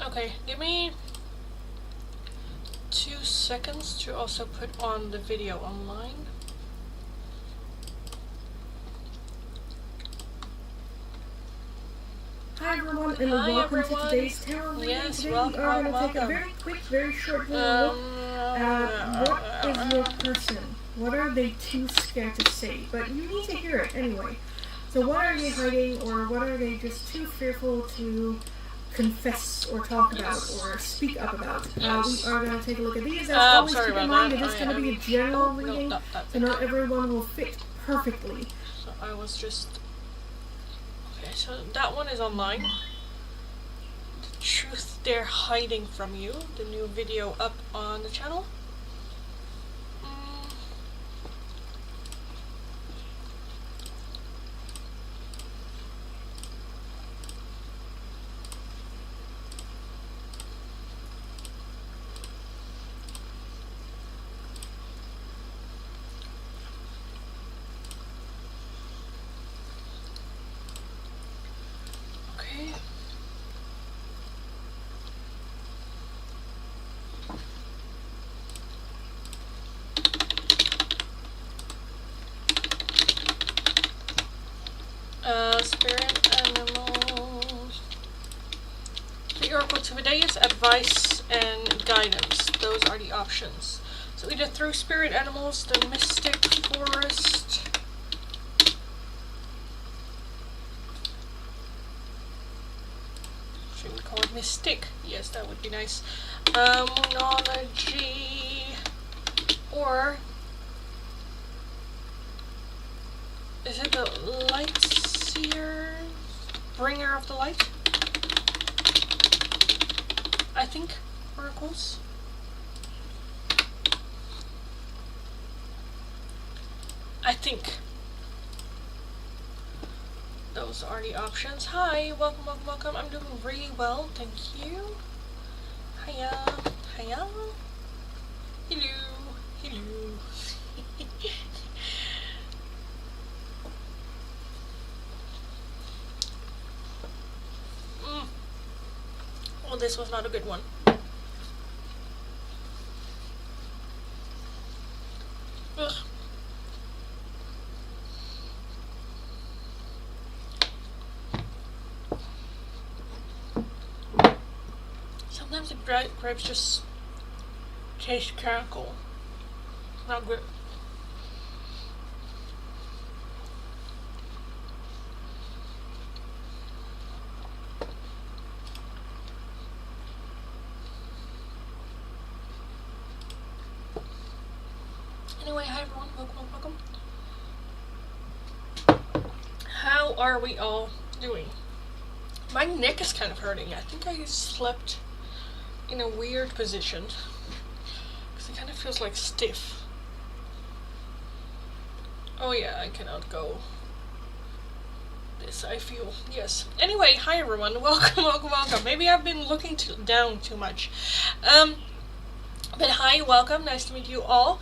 Okay, give me 2 seconds to also put on the video online. Hi everyone, and welcome to today's tarot reading. Yes, Today welcome, we are going to welcome. take a very quick, very short little look at what is your person. What are they too scared to say? But you need to hear it anyway. So what are they hiding, or what are they just too fearful to confess or talk about or speak up about? We are going to take a look at these. As always, keep in mind it is going to be a general reading, so not everyone will fit perfectly. So I was just... Okay, so that one is online. The truth they're hiding from you. The new video up on the channel. Spirit animals. The oracle today is advice and guidance. Those are the options. So either through spirit animals, the mystic forest. Should we call it mystic? Yes, that would be nice. Moonology, or is it the light seer, bringer of the light? I think oracles. I think those are the options. Hi, welcome, welcome, welcome. I'm doing really well, thank you. Hiya, hiya. Hello, hello. Well, this was not a good one. Ugh. Sometimes the grapes just taste caramel. Not good. Anyway, hi everyone, welcome, welcome. How are we all doing? My neck is kind of hurting. I think I slept in a weird position because it kind of feels like stiff. Oh yeah, I cannot go. This I feel, yes. Anyway, hi everyone, welcome, welcome, welcome. Maybe I've been looking down too much. But hi, welcome, nice to meet you all.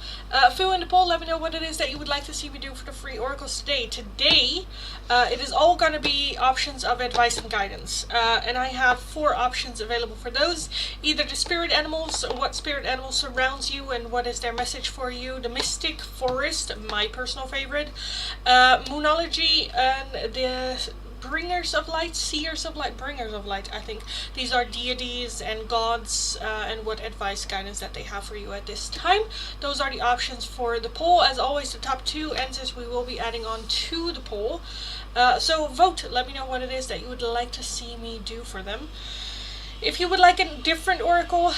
Fill in the poll, let me know what it is that you would like to see me do for the free oracles today. Today, it is all going to be options of advice and guidance. And I have 4 options available for those. Either the spirit animals, what spirit animal surrounds you and what is their message for you. The mystic forest, my personal favorite. Moonology and the bringers of light, seers of light, bringers of light, I think. These are deities and gods and what advice, guidance that they have for you at this time. Those are the options for the poll. As always, the top 2 answers we will be adding on to the poll. So vote, let me know what it is that you would like to see me do for them. If you would like a different oracle,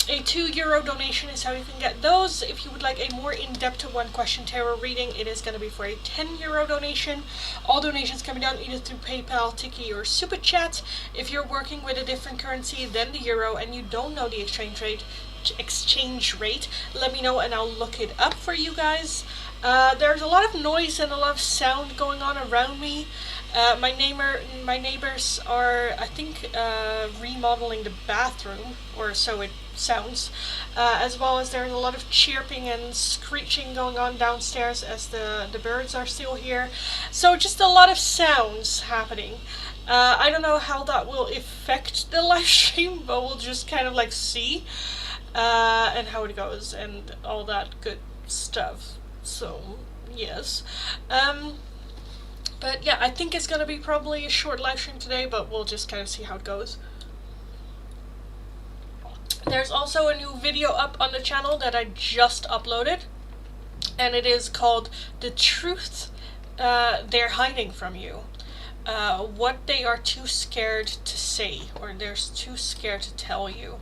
a €2 donation is how you can get those. If you would like a more in-depth 1-question tarot reading, it is going to be for a €10 donation. All donations can be done either through PayPal, Tiki, or Super Chat. If you're working with a different currency than the euro and you don't know the exchange rate, let me know and I'll look it up for you guys. There's a lot of noise and a lot of sound going on around me. My neighbors are, I think, remodeling the bathroom, or so it sounds, as well as there's a lot of chirping and screeching going on downstairs as the birds are still here. So just a lot of sounds happening. I don't know how that will affect the live stream, but we'll just kind of like see and how it goes and all that good stuff. So yes, but yeah, I think it's gonna be probably a short live stream today, but we'll just kind of see how it goes. There's also a new video up on the channel that I just uploaded, and it is called "The Truth They're Hiding from You." What they are too scared to say, or they're too scared to tell you.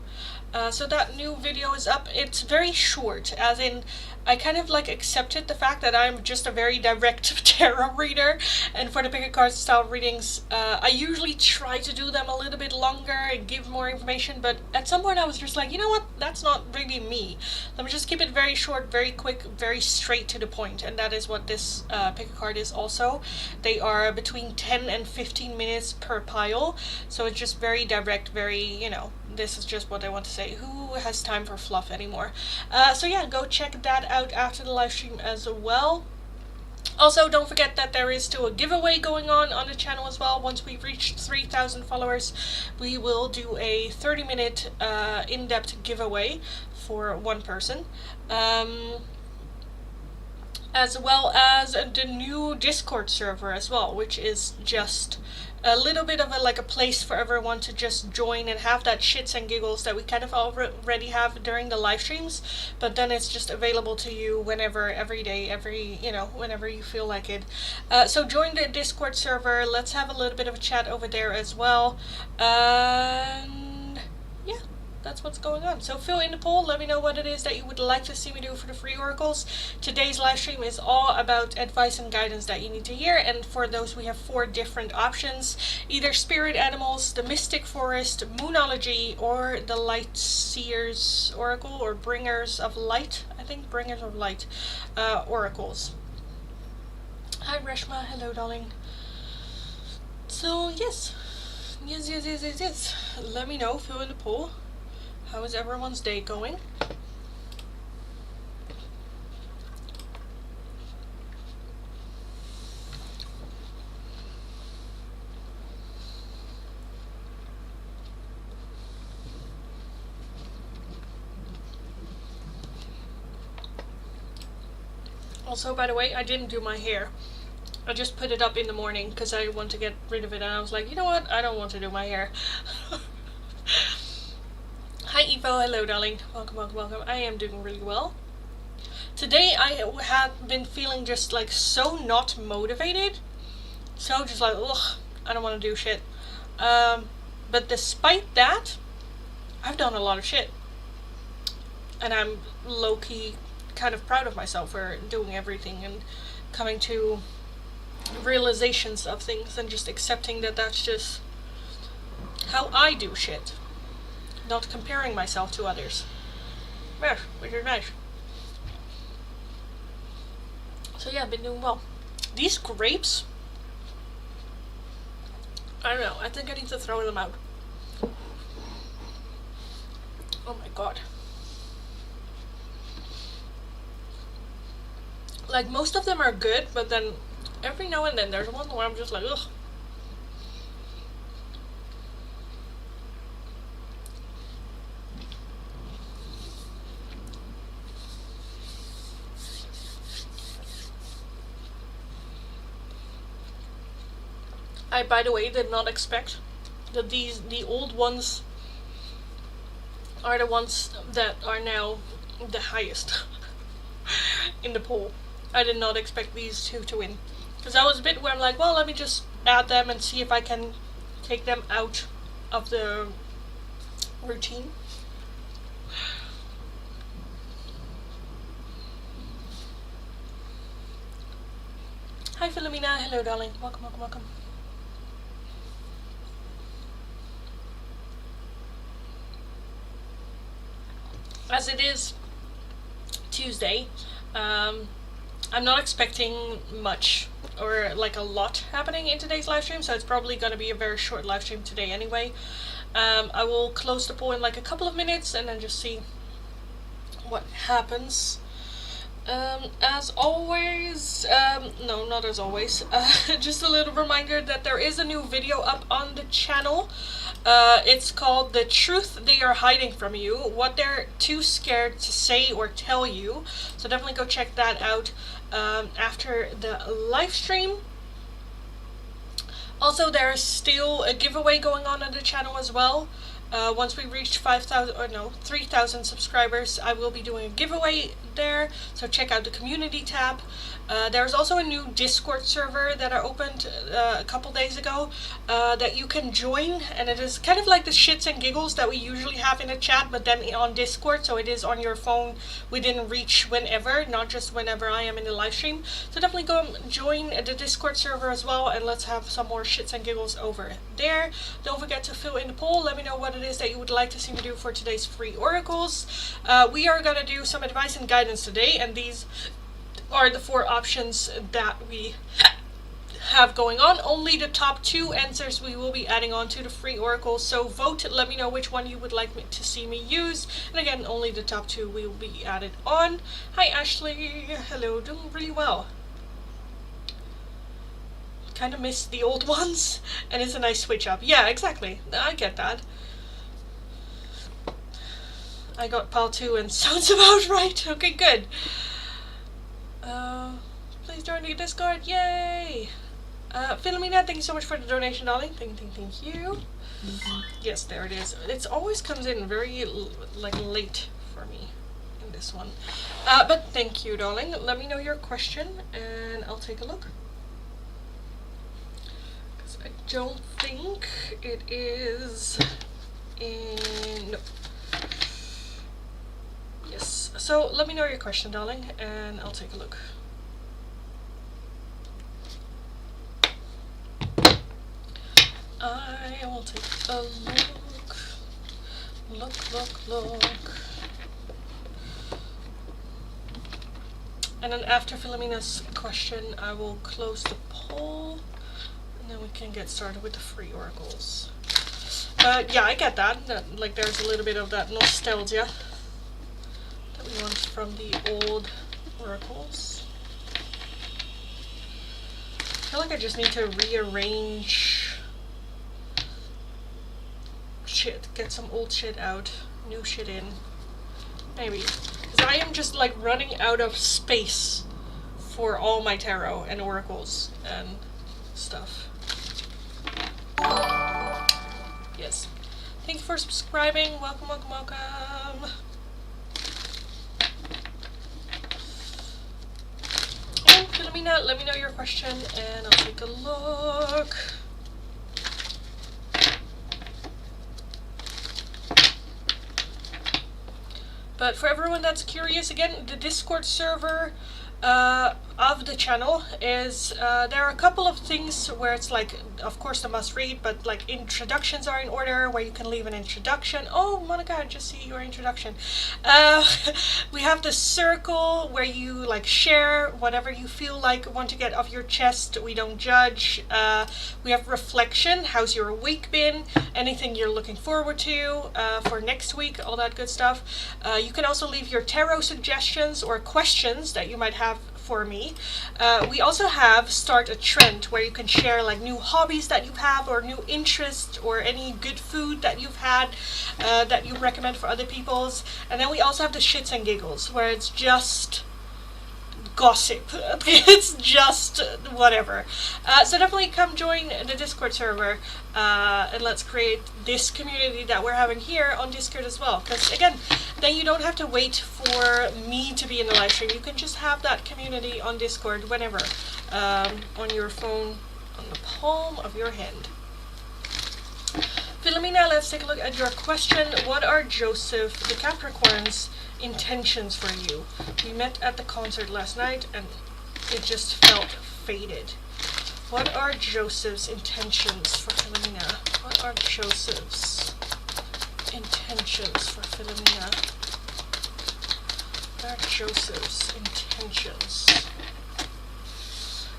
So that new video is up. It's very short, as in I kind of like accepted the fact that I'm just a very direct tarot reader, and for the pick a card style readings, I usually try to do them a little bit longer and give more information, but at some point I was just like, you know what, that's not really me. Let me just keep it very short, very quick, very straight to the point, and that is what this pick a card is also. They are between 10 and 15 minutes per pile, so it's just very direct, very, you know, this is just what I want to say. Who has time for fluff anymore? So yeah, go check that out after the live stream as well. Also, don't forget that there is still a giveaway going on the channel as well. Once we've reached 3,000 followers, we will do a 30-minute in-depth giveaway for one person. As well as the new Discord server as well, which is just a little bit of a place for everyone to just join and have that shits and giggles that we kind of already have during the live streams, but then it's just available to you whenever, every day, whenever you feel like it. So join the Discord server, let's have a little bit of a chat over there as well, and yeah, that's what's going on. So fill in the poll, let me know what it is that you would like to see me do for the free oracles. Today's live stream is all about advice and guidance that you need to hear, and for those we have 4 different options: either spirit animals, the mystic forest, moonology, or the light seers oracle, or bringers of light, I think bringers of light oracles. Hi Reshma, hello darling. So yes, let me know, fill in the poll. How is everyone's day going? Also, by the way, I didn't do my hair. I just put it up in the morning because I want to get rid of it, and I was like, you know what, I don't want to do my hair. Hi Evo, hello darling, welcome, welcome, welcome. I am doing really well. Today I have been feeling just like so not motivated, so just like, ugh, I don't want to do shit. But despite that, I've done a lot of shit, and I'm low-key kind of proud of myself for doing everything and coming to realizations of things and just accepting that that's just how I do shit. Not comparing myself to others. Yes, which is nice. So yeah, I've been doing well. These grapes, I don't know, I think I need to throw them out. Oh my god. Like, most of them are good, but then every now and then there's one where I'm just like, ugh. I, by the way, did not expect that the old ones are the ones that are now the highest in the poll. I did not expect these 2 to win. Because I was a bit where I'm like, well, let me just add them and see if I can take them out of the routine. Hi Philomena, hello darling, welcome, welcome, welcome. As it is Tuesday, I'm not expecting much or like a lot happening in today's live stream, so it's probably going to be a very short live stream today anyway. I will close the poll in like a couple of minutes and then just see what happens. As always, no, not as always, just a little reminder that there is a new video up on the channel. It's called The Truth They Are Hiding From You, What They're Too Scared to Say or Tell You. So definitely go check that out after the live stream. Also, there's still a giveaway going on the channel as well. Once we reach 3,000 subscribers, I will be doing a giveaway there, so check out the community tab. There's also a new Discord server that I opened a couple days ago that you can join, and it is kind of like the shits and giggles that we usually have in a chat, but then on Discord, so it is on your phone within reach whenever, not just whenever I am in the live stream. So definitely go join the Discord server as well, and let's have some more shits and giggles over there. Don't forget to fill in the poll. Let me know what it is that you would like to see me do for today's free oracles. We are going to do some advice and guidance today, and these are the 4 options that we have going on. Only the top 2 answers we will be adding on to the free oracle, so vote. Let me know which one you would like me to see me use, and again, only the top 2 will be added on. Hi Ashley, hello, doing really well. Kind of missed the old ones, and it's a nice switch up. Yeah, exactly, I get that. I got PAL 2 and sounds about right. Okay, good. Please join the Discord. Yay! Philomena, thank you so much for the donation, darling. Thank you. Yes, there it is. It always comes in very late for me in this one. But thank you, darling. Let me know your question and I'll take a look. Because I don't think it is in... No. Yes, so let me know your question, darling, and I'll take a look. I will take a look. Look. And then after Philomena's question, I will close the poll, and then we can get started with the free oracles. Yeah, I get that. Like, there's a little bit of that nostalgia we want from the old oracles. I feel like I just need to rearrange shit, get some old shit out, new shit in. Maybe. Because I am just like running out of space for all my tarot and oracles and stuff. Yes. Thank you for subscribing. Welcome. Philomena, let me know your question and I'll take a look. But for everyone that's curious, again, the Discord server of the channel is, there are a couple of things where it's like, of course the must read, but like introductions are in order, where you can leave an introduction. Oh, Monica, I just see your introduction. We have the circle where you like share whatever you feel like want to get off your chest. We don't judge. We have reflection. How's your week been? Anything you're looking forward to for next week, all that good stuff. You can also leave your tarot suggestions or questions that you might have for me. We also have Start a Trend, where you can share like new hobbies that you have or new interests or any good food that you've had that you recommend for other people's. And then we also have the Shits and Giggles, where it's just gossip. It's just whatever. So definitely come join the Discord server and let's create this community that we're having here on Discord as well. Because again, then you don't have to wait for me to be in the live stream. You can just have that community on Discord whenever, on your phone, on the palm of your hand. Philomena, let's take a look at your question. What are Joseph the Capricorn's intentions for you? We met at the concert last night and it just felt faded. What are Joseph's intentions for Philomena? What are Joseph's intentions for Philomena? What are Joseph's intentions?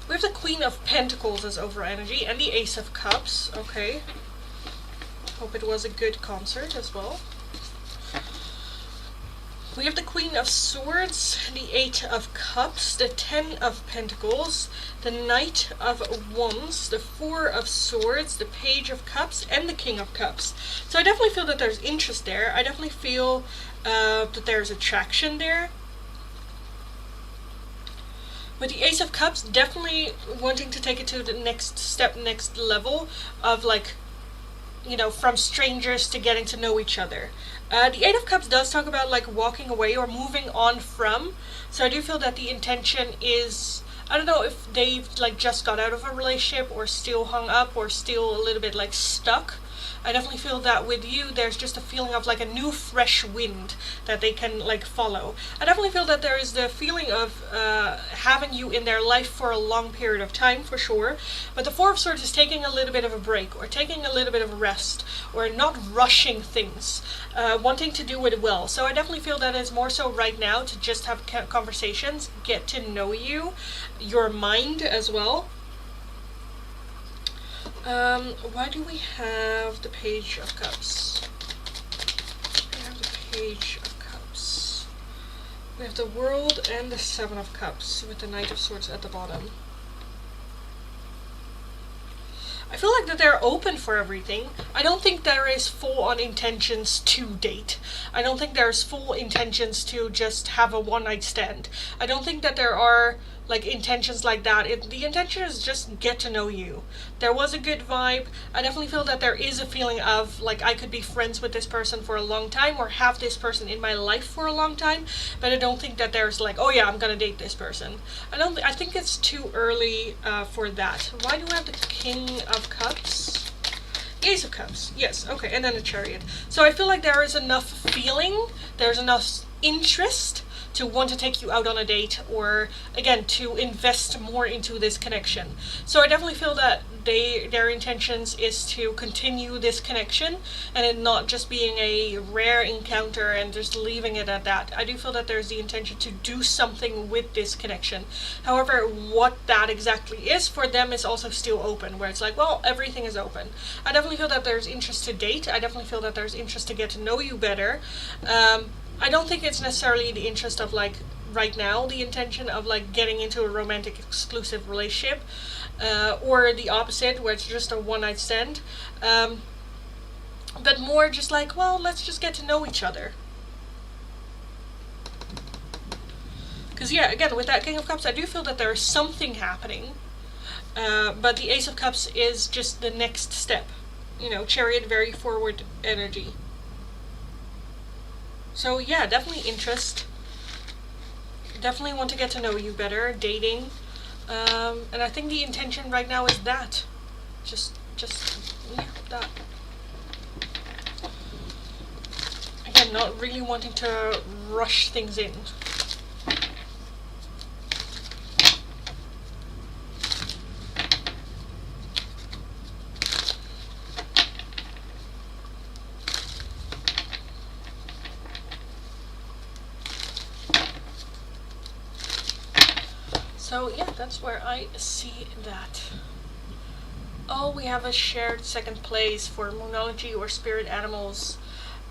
We have the Queen of Pentacles as overall energy and the Ace of Cups. Okay. Hope it was a good concert as well. We have the Queen of Swords, the 8 of Cups, the 10 of Pentacles, the Knight of Wands, the 4 of Swords, the Page of Cups, and the King of Cups. So I definitely feel that there's interest there. I definitely feel that there's attraction there. With the Ace of Cups, definitely wanting to take it to the next step, next level of, like, you know, from strangers to getting to know each other. The Eight of Cups does talk about, like, walking away or moving on from. So I do feel that the intention is, I don't know if they've, like, just got out of a relationship or still hung up or still a little bit, like, stuck. I definitely feel that with you, there's just a feeling of, like, a new fresh wind that they can, like, follow. I definitely feel that there is the feeling of having you in their life for a long period of time, for sure. But the Four of Swords is taking a little bit of a break, or taking a little bit of a rest, or not rushing things, wanting to do it well. So I definitely feel that it's more so right now to just have conversations, get to know you, your mind as well. Why do we have the Page of Cups? We have the Page of Cups. We have the World and the Seven of Cups with the Knight of Swords at the bottom. I feel like that they're open for everything. I don't think there is full-on intentions to date. I don't think there's full intentions to just have a one-night stand. I don't think that there are, like, intentions like that. The intention is just get to know you. There was a good vibe. I definitely feel that there is a feeling of, like, I could be friends with this person for a long time or have this person in my life for a long time, but I don't think that there's, like, oh yeah, I'm gonna date this person. I think it's too early for that. Why do I have the King of Cups? Ace of Cups, yes, okay, and then the Chariot. So I feel like there is enough feeling, there's enough interest to want to take you out on a date, or again to invest more into this connection. So I definitely feel that their intentions is to continue this connection and it not just being a rare encounter and just leaving it at that. I do feel that there's the intention to do something with this connection. However, what that exactly is for them is also still open, where it's like, well, everything is open. I definitely feel that there's interest to date. I definitely feel that there's interest to get to know you better. I don't think it's necessarily the interest of, like, right now, the intention of, like, getting into a romantic exclusive relationship, or the opposite, where it's just a one-night stand, but more just like, well, let's just get to know each other. Because, yeah, again, with that King of Cups, I do feel that there is something happening, but the Ace of Cups is just the next step. You know, Chariot, very forward energy. So yeah, definitely interest. Definitely want to get to know you better, dating. And I think the intention right now is that. Just yeah, that. Again, not really wanting to rush things in. So yeah, that's where I see that. Oh, we have a shared second place for Moonology or Spirit Animals.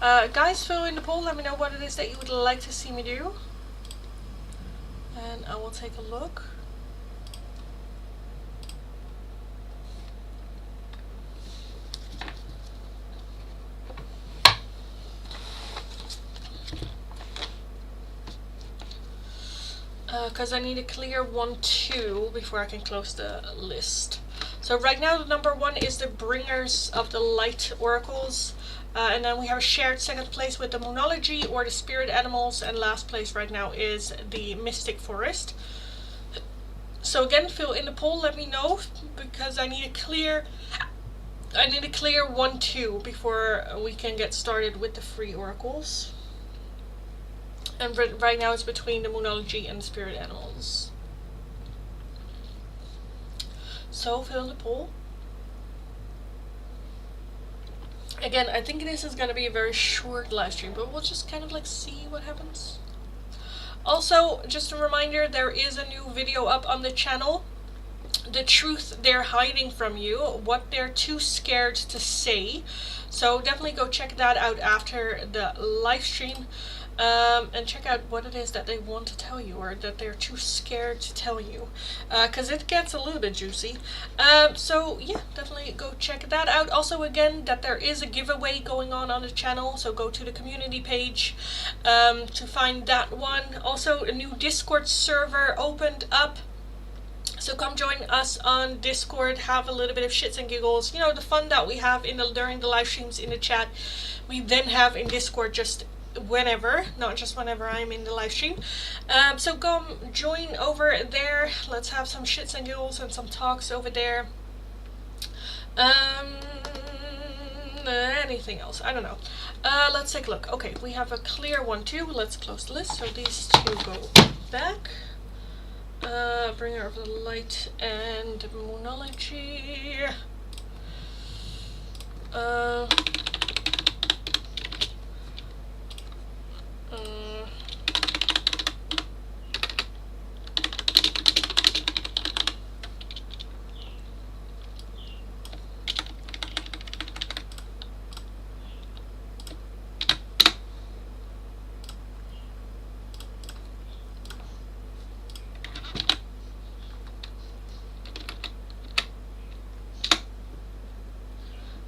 Guys, fill in the poll, let me know what it is that you would like to see me do. And I will take a look. Because I need to clear 1, 2 before I can close the list. So right now the number 1 is the Bringers of the Light Oracles, and then we have a shared second place with the Moonology or the Spirit Animals, and last place right now is the Mystic Forest. So again, fill in the poll, let me know, because I need to clear 1, 2 before we can get started with the free oracles. And right now it's between the Moonology and the Spirit Animals. So fill in the poll. Again, I think this is going to be a very short live stream, but we'll just kind of like see what happens. Also, just a reminder, there is a new video up on the channel. The truth they're hiding from you, what they're too scared to say. So definitely go check that out after the live stream. and check out what it is that they want to tell you, or that they're too scared to tell you, because it gets a little bit juicy. So yeah, definitely go check that out. Also, again, that there is a giveaway going on the channel, so go to the community page to find that one. Also, a new Discord server opened up, so come join us on Discord, have a little bit of shits and giggles, you know, the fun that we have during the live streams in the chat, we then have in Discord just whenever, not just whenever I'm in the live stream. So go join over there, let's have some shits and giggles and some talks over there. Anything else? I don't know. Let's take a look. Okay, we have a clear one too. Let's close the list. So these two go back. Bringer of the light and moonology.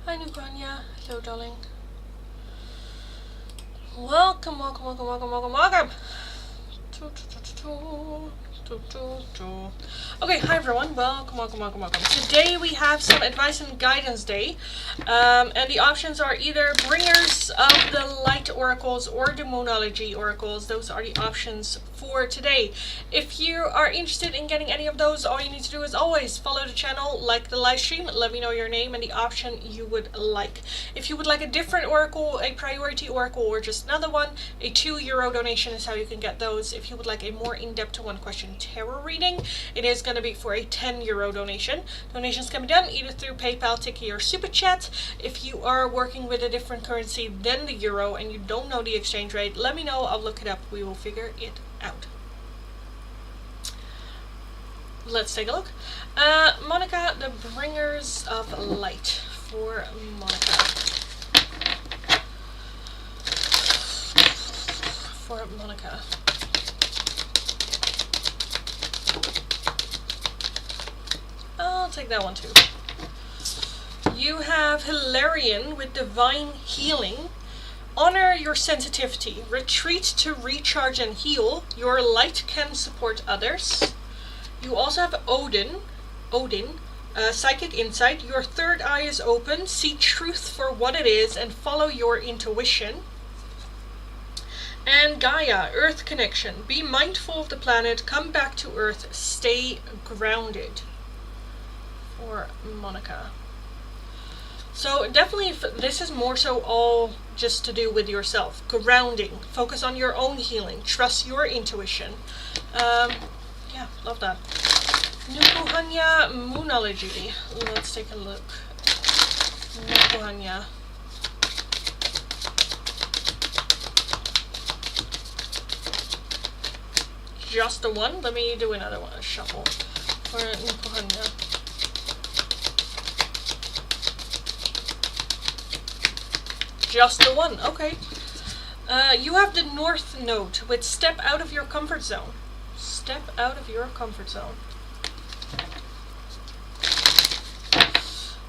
Hi Nugrania, hello darling. Welcome, welcome, welcome, welcome, welcome, welcome. Okay, hi everyone, welcome, welcome, welcome, welcome. Today we have some advice and guidance day, and the options are either bringers of the light oracles or the moonology oracles. Those are the options for today. If you are interested in getting any of those, all you need to do is always follow the channel, like the live stream, let me know your name and the option you would like. If you would like a different oracle, a priority oracle, or just another one, a €2 donation is how you can get those. If you would like a more in-depth one question tarot reading, it is going to be for a €10 donation. Donations can be done either through PayPal, Tiki, or Super Chat. If you are working with a different currency than the euro and you don't know the exchange rate, let me know, I'll look it up, we will figure it out. Let's take a look. Monica, the bringers of light for Monica. For Monica. I'll take that one too. You have Hilarion with divine healing. Honor your sensitivity. Retreat to recharge and heal. Your light can support others. You also have Odin, psychic insight. Your third eye is open. See truth for what it is and follow your intuition. And Gaia, earth connection. Be mindful of the planet. Come back to earth. Stay grounded. For Monica. So definitely this is more so all just to do with yourself. Grounding. Focus on your own healing. Trust your intuition. Yeah, love that. Nukuhanya moonology. Let's take a look. Nukuhanya. Just the one? Let me do another one. A shuffle. For Nukuhanya. Just the one, okay. You have the North Node with step out of your comfort zone. Step out of your comfort zone.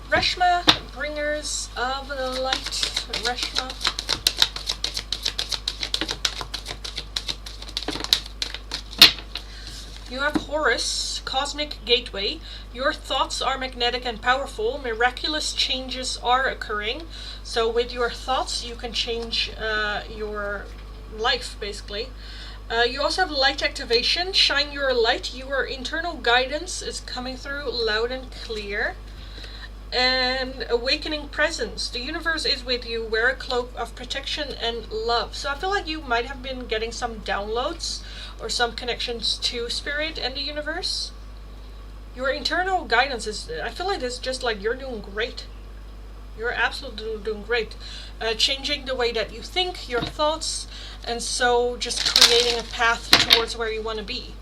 Reshma, bringers of the light. Reshma. You have Horus, cosmic gateway. Your thoughts are magnetic and powerful. Miraculous changes are occurring. So with your thoughts, you can change your life, basically. You also have light activation. Shine your light. Your internal guidance is coming through loud and clear. And awakening presence. The universe is with you. Wear a cloak of protection and love. So I feel like you might have been getting some downloads or some connections to spirit and the universe. Your internal guidance is, I feel like it's just like you're doing great. You're absolutely doing great. Changing the way that you think, your thoughts, and so just creating a path towards where you want to be.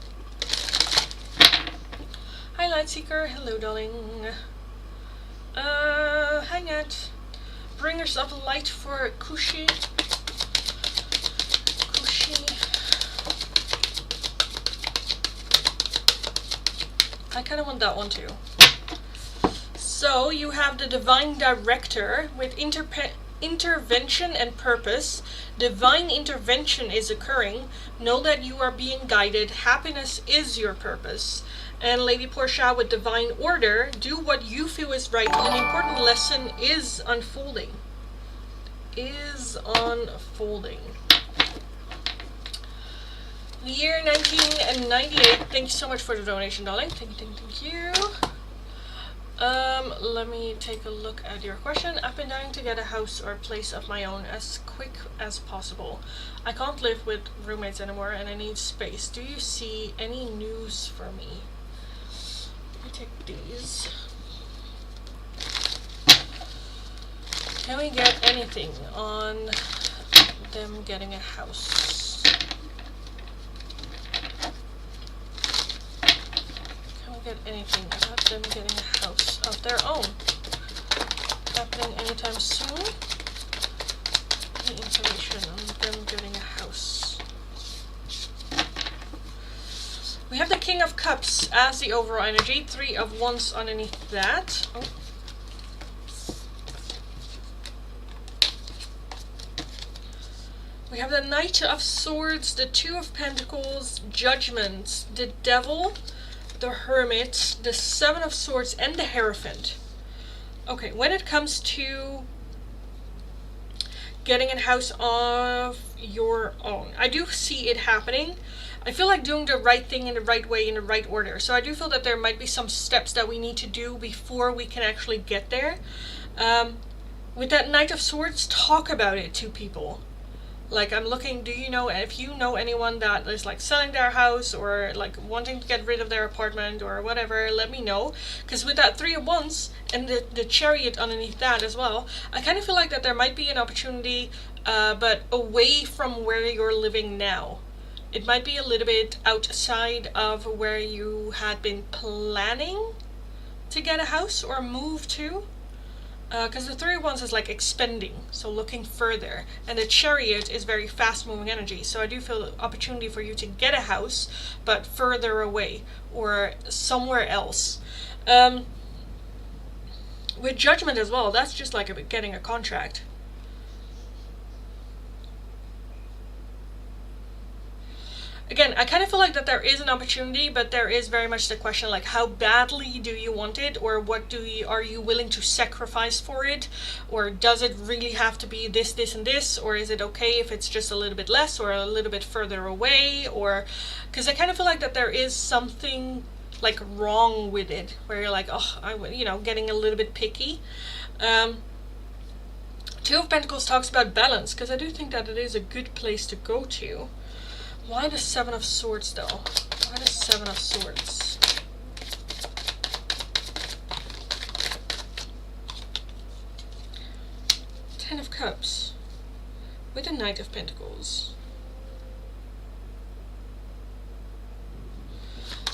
Hi Lightseeker, hello darling. Hi Nat. Bringers of light for Kushi. I kind of want that one too. So you have the Divine Director with intervention and purpose. Divine intervention is occurring. Know that you are being guided. Happiness is your purpose. And Lady Portia with Divine Order. Do what you feel is right. An important lesson is unfolding. Is unfolding. The year 1998. Thank you so much for the donation, darling. Thank you. Let me take a look at your question. I've been dying to get a house or place of my own as quick as possible. I can't live with roommates anymore and I need space. Do you see any news for me? Let me take these. Can we get anything on them getting a house? Get anything about them getting a house of their own happening anytime soon? Any information on them getting a house? We have the King of Cups as the overall energy, 3 of Wands underneath that. Oh. We have the Knight of Swords, the 2 of Pentacles, Judgment, the Devil, the Hermit, the 7 of Swords, and the Hierophant. Okay, when it comes to getting a house of your own, I do see it happening. I feel like doing the right thing in the right way, in the right order. So I do feel that there might be some steps that we need to do before we can actually get there. With that Knight of Swords, talk about it to people. Like, I'm looking, do you know, if you know anyone that is like selling their house or like wanting to get rid of their apartment or whatever, let me know. Because with that 3 of Wands and the Chariot underneath that as well, I kind of feel like that there might be an opportunity, but away from where you're living now. It might be a little bit outside of where you had been planning to get a house or move to. Because the 3 of Wands is like expending, so looking further, and the Chariot is very fast moving energy, so I do feel the opportunity for you to get a house but further away or somewhere else. With Judgment as well, that's just like getting a contract. Again, I kind of feel like that there is an opportunity, but there is very much the question, like, how badly do you want it, or what are you willing to sacrifice for it, or does it really have to be this, this, and this, or is it okay if it's just a little bit less or a little bit further away, or because I kind of feel like that there is something like wrong with it, where you're like, oh, getting a little bit picky. 2 of Pentacles talks about balance, because I do think that it is a good place to go to. Why the 7 of Swords, though? Why the 7 of Swords? Ten of Cups. With the Knight of Pentacles.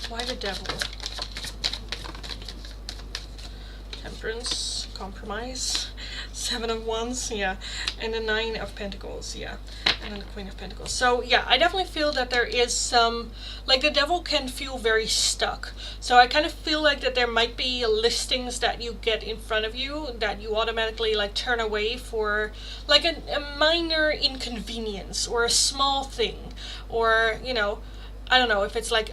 Why the Devil? Temperance. Compromise. 7 of Wands, yeah. And the 9 of Pentacles, yeah. And then the Queen of Pentacles. So yeah, I definitely feel that there is some, like, the Devil can feel very stuck. So I kind of feel like that there might be listings that you get in front of you that you automatically like turn away for like a minor inconvenience or a small thing, or I don't know if it's like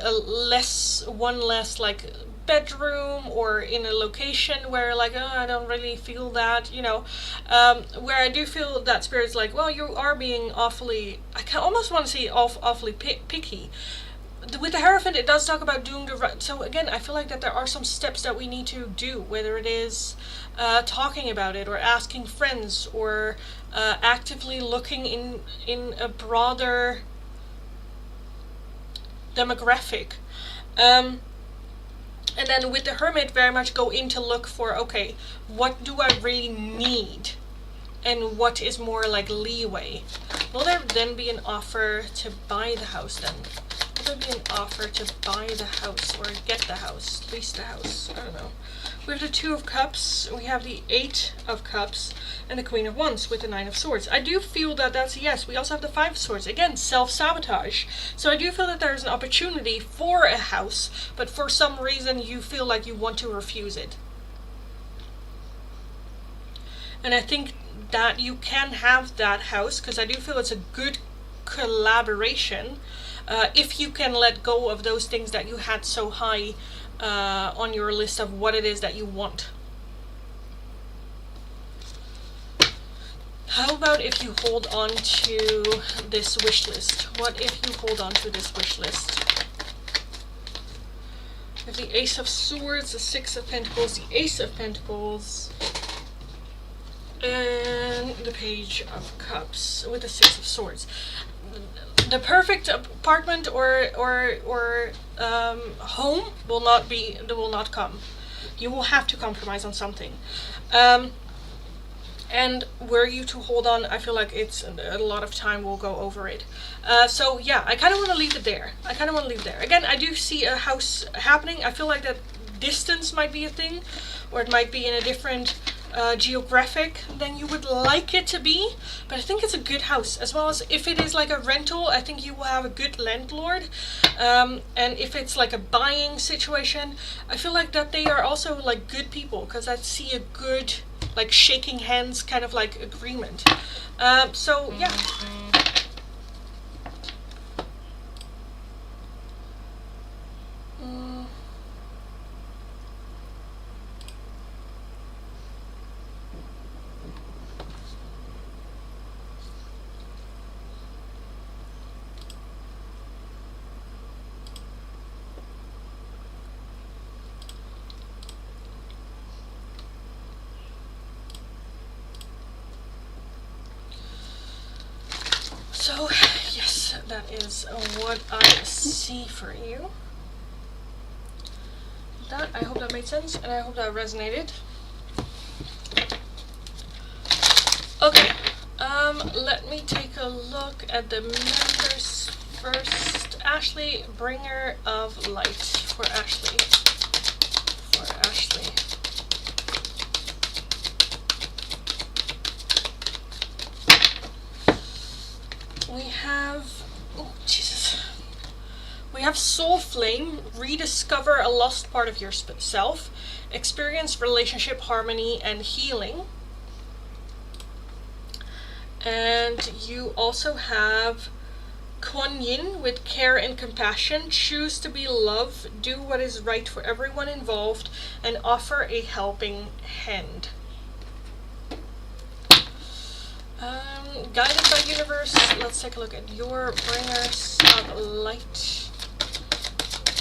one less like bedroom, or in a location where like, oh, I don't really feel that, where I do feel that Spirit's like, well, you are being awfully, I can almost want to say awfully picky. With the Hierophant, it does talk about doing the right, so again, I feel like that there are some steps that we need to do, whether it is talking about it, or asking friends, or actively looking in a broader demographic. And then with the Hermit, very much go in to look for, okay, what do I really need? And what is more like leeway? Will there then be an offer to buy the house then? there be an offer to buy the house or get the house, lease the house? I don't know. We have the Two of Cups, we have the Eight of Cups, and the Queen of Wands with the Nine of Swords. I do feel that that's a yes. We also have the Five of Swords. Again, self-sabotage. So I do feel that there's an opportunity for a house, but for some reason you feel like you want to refuse it. And I think that you can have that house, because I do feel it's a good collaboration if you can let go of those things that you had so high on your list of what it is that you want. How about if you hold on to this wish list? What if you hold on to this wish list? We have the Ace of Swords, the Six of Pentacles, the Ace of Pentacles, and the Page of Cups with the Six of Swords. The perfect apartment or home will not come. You will have to compromise on something. And were you to hold on, I feel like it's a lot of time will go over it. So yeah, I kind of want to leave it there. Again, I do see a house happening. I feel like that distance might be a thing, or it might be in a different geographic than you would like it to be, but I think it's a good house. As well as if it is like a rental, I think you will have a good landlord, and if it's like a buying situation, I feel like that they are also like good people, because I see a good like shaking hands kind of like agreement. So yeah. So, yes, that is what I see for you. That, I hope that made sense, and I hope that resonated. Okay, let me take a look at the members first. Ashley, Bringer of Light for Ashley. We have, oh Jesus, we have Soul Flame, rediscover a lost part of yourself, experience relationship harmony and healing. And you also have Kuan Yin with care and compassion, choose to be love, do what is right for everyone involved, and offer a helping hand. Guided by universe, let's take a look at your bringers of light.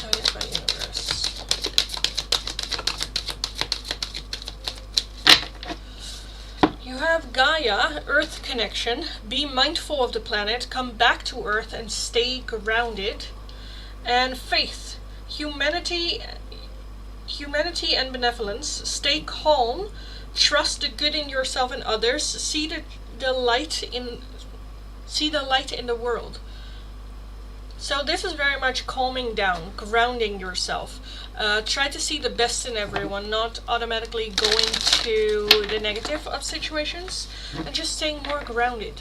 Guided by universe. You have Gaia, earth connection, be mindful of the planet, come back to earth and stay grounded. And faith, humanity and benevolence, stay calm, trust the good in yourself and others, see the light in the world. So this is very much calming down, grounding yourself. Try to see the best in everyone, not automatically going to the negative of situations, and just staying more grounded.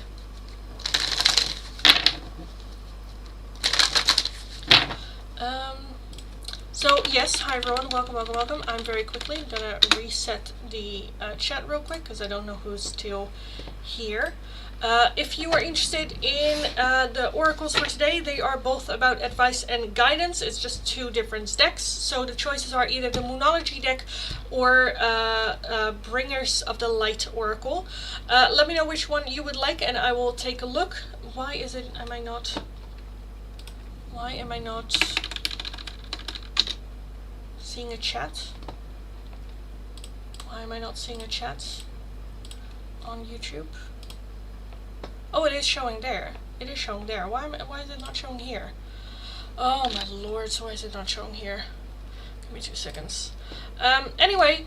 So yes, hi everyone, welcome. I'm very quickly gonna reset the chat real quick, because I don't know who's still here. If you are interested in the oracles for today, they are both about advice and guidance. It's just two different decks, so the choices are either the Moonology deck or Bringers of the Light oracle. Let me know which one you would like, and I will take a look. Why am I not seeing a chat? Why am I not seeing a chat on YouTube? Oh, it is showing there. It is showing there. Why is it not showing here? Oh my lord, so why is it not showing here? Give me 2 seconds. Anyway,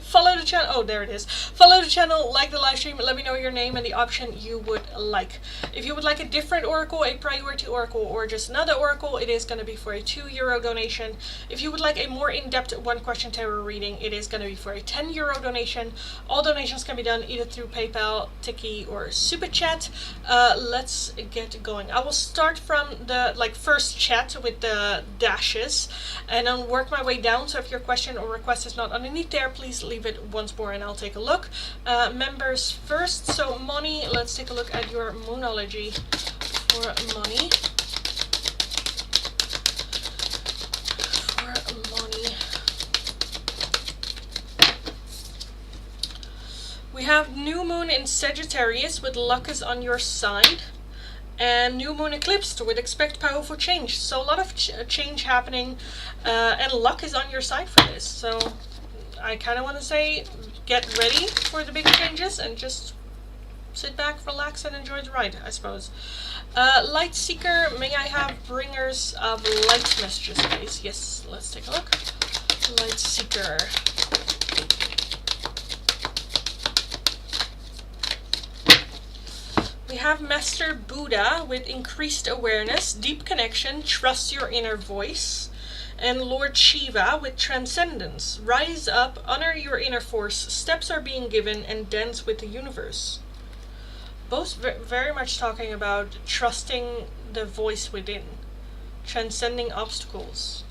follow the channel. Oh, there it is. Follow the channel, like the live stream, let me know your name and the option you would like. If you would like a different oracle, a priority oracle, or just another oracle, it is going to be for a €2 donation. If you would like a more in-depth one-question tarot reading, it is going to be for a €10 donation. All donations can be done either through PayPal, Tiki, or Super Chat. Let's get going. I will start from the first chat with the dashes, and then work my way down. So if your question or request is not underneath there, please leave it once more and I'll take a look. Members first. So Moni, let's take a look at your moonology for Moni. We have new moon in Sagittarius with luck is on your side. And new moon eclipsed with expect powerful change. So a lot of change happening, and luck is on your side for this. So I kind of want to say get ready for the big changes and just sit back, relax, and enjoy the ride, I suppose. Light Seeker, may I have bringers of light messages, please? Yes, let's take a look. Light Seeker. We have Master Buddha with increased awareness, deep connection, trust your inner voice. And Lord Shiva with transcendence, rise up, honor your inner force, steps are being given, and dance with the universe. Both very much talking about trusting the voice within, transcending obstacles.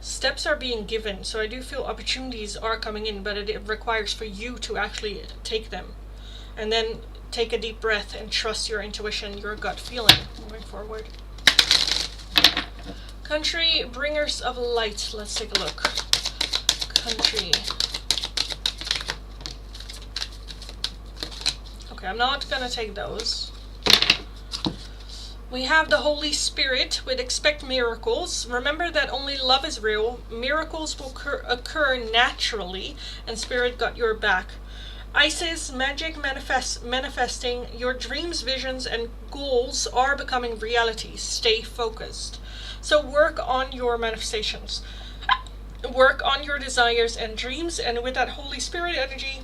Steps are being given, so I do feel opportunities are coming in, but it requires for you to actually take them. And then take a deep breath and trust your intuition, your gut feeling moving forward. Country, bringers of light. Let's take a look. Country. Okay, I'm not gonna take those. We have the Holy Spirit with expect miracles. Remember that only love is real. Miracles will occur naturally, and Spirit got your back. Isis, magic manifesting, your dreams, visions, and goals are becoming reality. Stay focused. So work on your manifestations. Work on your desires and dreams, and with that Holy Spirit energy,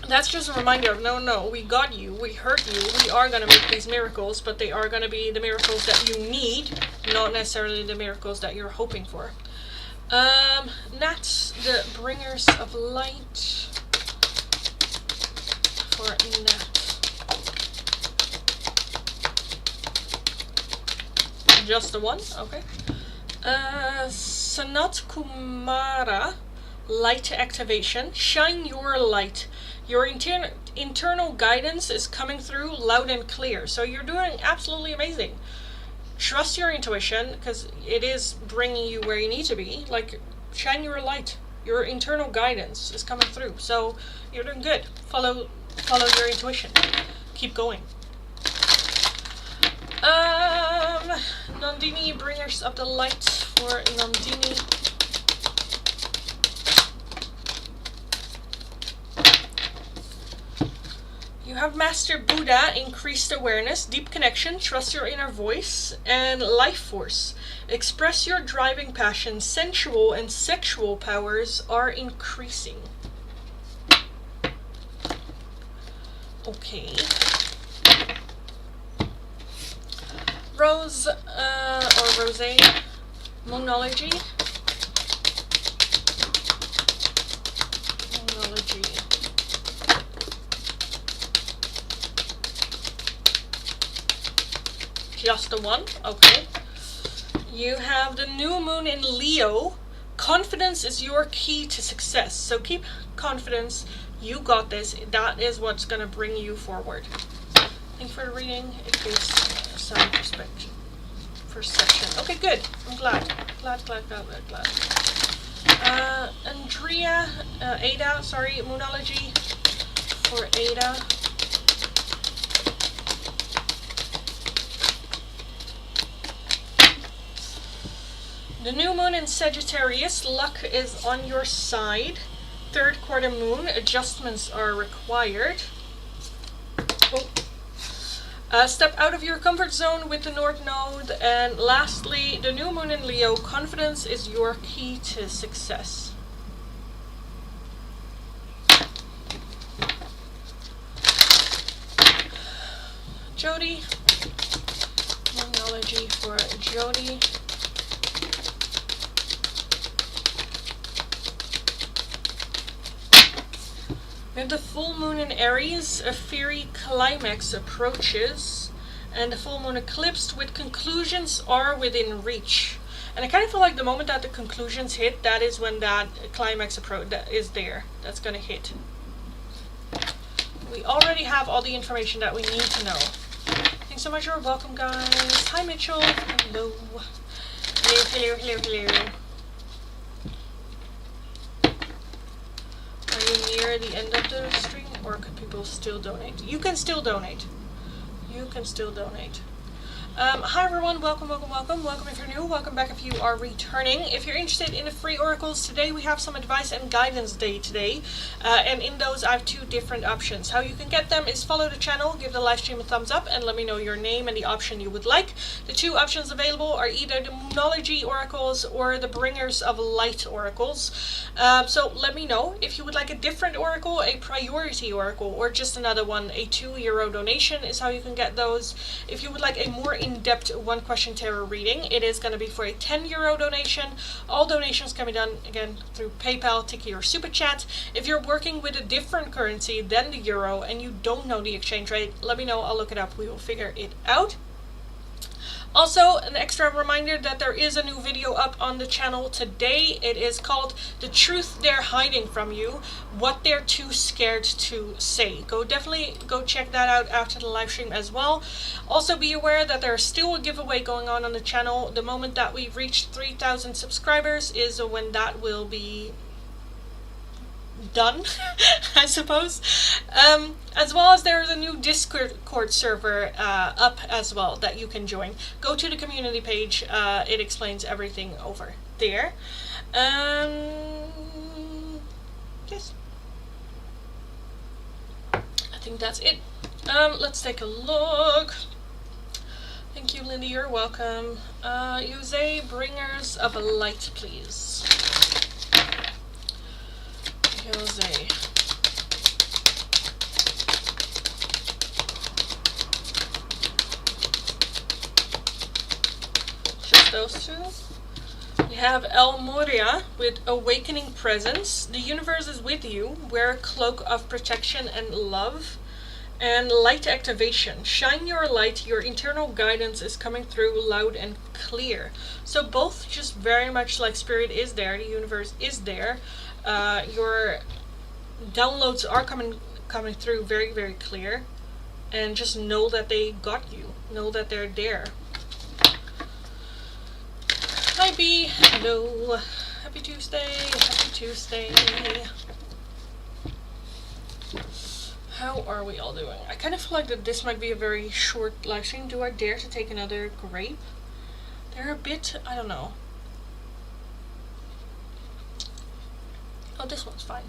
that's just a reminder of no, we got you, we heard you, we are going to make these miracles, but they are going to be the miracles that you need, not necessarily the miracles that you're hoping for. Nats, the bringers of light. For Nat. Just the one? Okay. Sanat Kumara, light activation. Shine your light. Your internal guidance is coming through loud and clear. So you're doing absolutely amazing. Trust your intuition, because it is bringing you where you need to be. Like, shine your light. Your internal guidance is coming through. So you're doing good. Follow your intuition. Keep going. Nandini, bringers of the light for Nandini. You have Master Buddha, increased awareness, deep connection, trust your inner voice, and life force. Express your driving passion, sensual and sexual powers are increasing. Okay. Rose, or Rosé, moonology. Moonology. Just the one? Okay. You have the new moon in Leo. Confidence is your key to success. So keep confidence. You got this. That is what's going to bring you forward. Thank you for the reading. It gives some perspective. Perception. Okay, good. I'm glad. Glad. Andrea, Ada, sorry, moonology for Ada. The new moon in Sagittarius, luck is on your side. Third quarter moon, adjustments are required. Oh. Step out of your comfort zone with the North Node. And lastly, the new moon in Leo. Confidence is your key to success. Jody. Numerology for Jody. We have the full moon in Aries, a fiery climax approaches, and the full moon eclipsed with conclusions are within reach. And I kind of feel like the moment that the conclusions hit, that is when that climax approach that is there. That's going to hit. We already have all the information that we need to know. Thanks so much. You're welcome, guys. Hi, Mitchell. Hello. Hello, hello, hello, hello. Are you near the end of the stream, or can people still donate? You can still donate. You can still donate. Hi everyone, welcome, welcome, welcome. Welcome if you're new, welcome back if you are returning. If you're interested in the free oracles, today we have some advice and guidance day today. And in those I have two different options. How you can get them is follow the channel, give the live stream a thumbs up, and let me know your name and the option you would like. The two options available are either the Moonology oracles or the Bringers of Light oracles. So let me know if you would like a different oracle, a priority oracle, or just another one. A €2 donation is how you can get those. If you would like a more in-depth one question tarot reading, it is going to be for a €10 donation. All donations can be done again through PayPal, Tiki, or Super Chat. If you're working with a different currency than the euro and you don't know the exchange rate, let me know, I'll look it up, we will figure it out. Also, an extra reminder that there is a new video up on the channel today. It is called The Truth They're Hiding From You, What They're Too Scared to Say. Definitely go check that out after the live stream as well. Also be aware that there's still a giveaway going on the channel. The moment that we reach 3,000 subscribers is when that will be done, I suppose. As well as there is a new Discord server up as well that you can join. Go to the community page, it explains everything over there. Yes, I think that's it. Let's take a look. Thank you, Lindy, you're welcome. Use a Bringers of Light, please. Jose. Just those two. We have El Moria with Awakening Presence. The universe is with you. Wear a cloak of protection and love. And Light Activation. Shine your light. Your internal guidance is coming through loud and clear. So both just very much like Spirit is there. The universe is there. Your downloads are coming through very, very clear, and just know that they got you. Know that they're there. Hi B, hello. Happy Tuesday. Happy Tuesday. How are we all doing? I kind of feel like that this might be a very short live stream. Do I dare to take another grape? They're a bit, I don't know. Oh, this one's fine.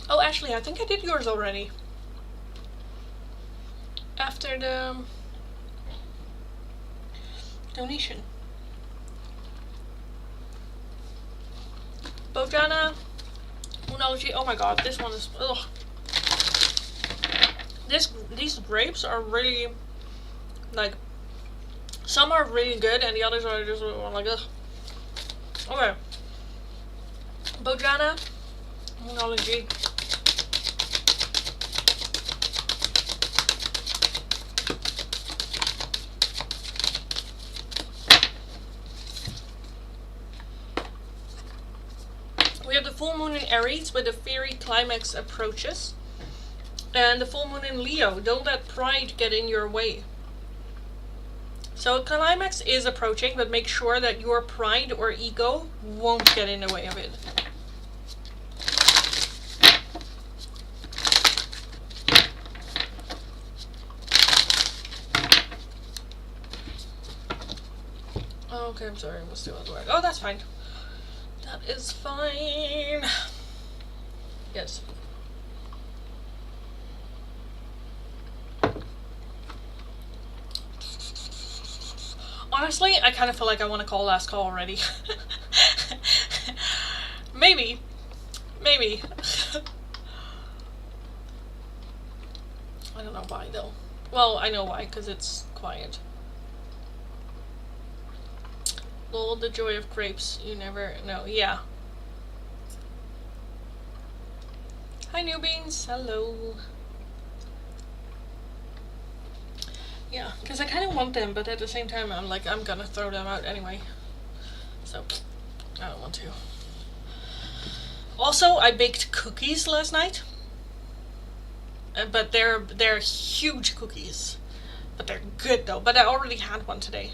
Oh, Ashley, I think I did yours already. After the donation. Bojana, Moonology. Oh my god, this one is. Ugh. These grapes are really, like, some are really good and the others are just like ugh. Okay. Bojana, Moonology. We have the full moon in Aries with the fiery climax approaches. And the full moon in Leo. Don't let pride get in your way. So a climax is approaching, but make sure that your pride or ego won't get in the way of it. Oh, okay, I'm sorry, I was still at work. Oh, that's fine. That is fine. Yes. Honestly, I kind of feel like I want to call last call already. Maybe. Maybe. I don't know why, though. Well, I know why, because it's quiet. Lol, the joy of grapes. You never know. Yeah. Hi, newbies. Hello. Yeah, because I kind of want them, but at the same time, I'm like, I'm gonna throw them out anyway. So, I don't want to. Also, I baked cookies last night. But they're huge cookies. But they're good, though. But I already had one today.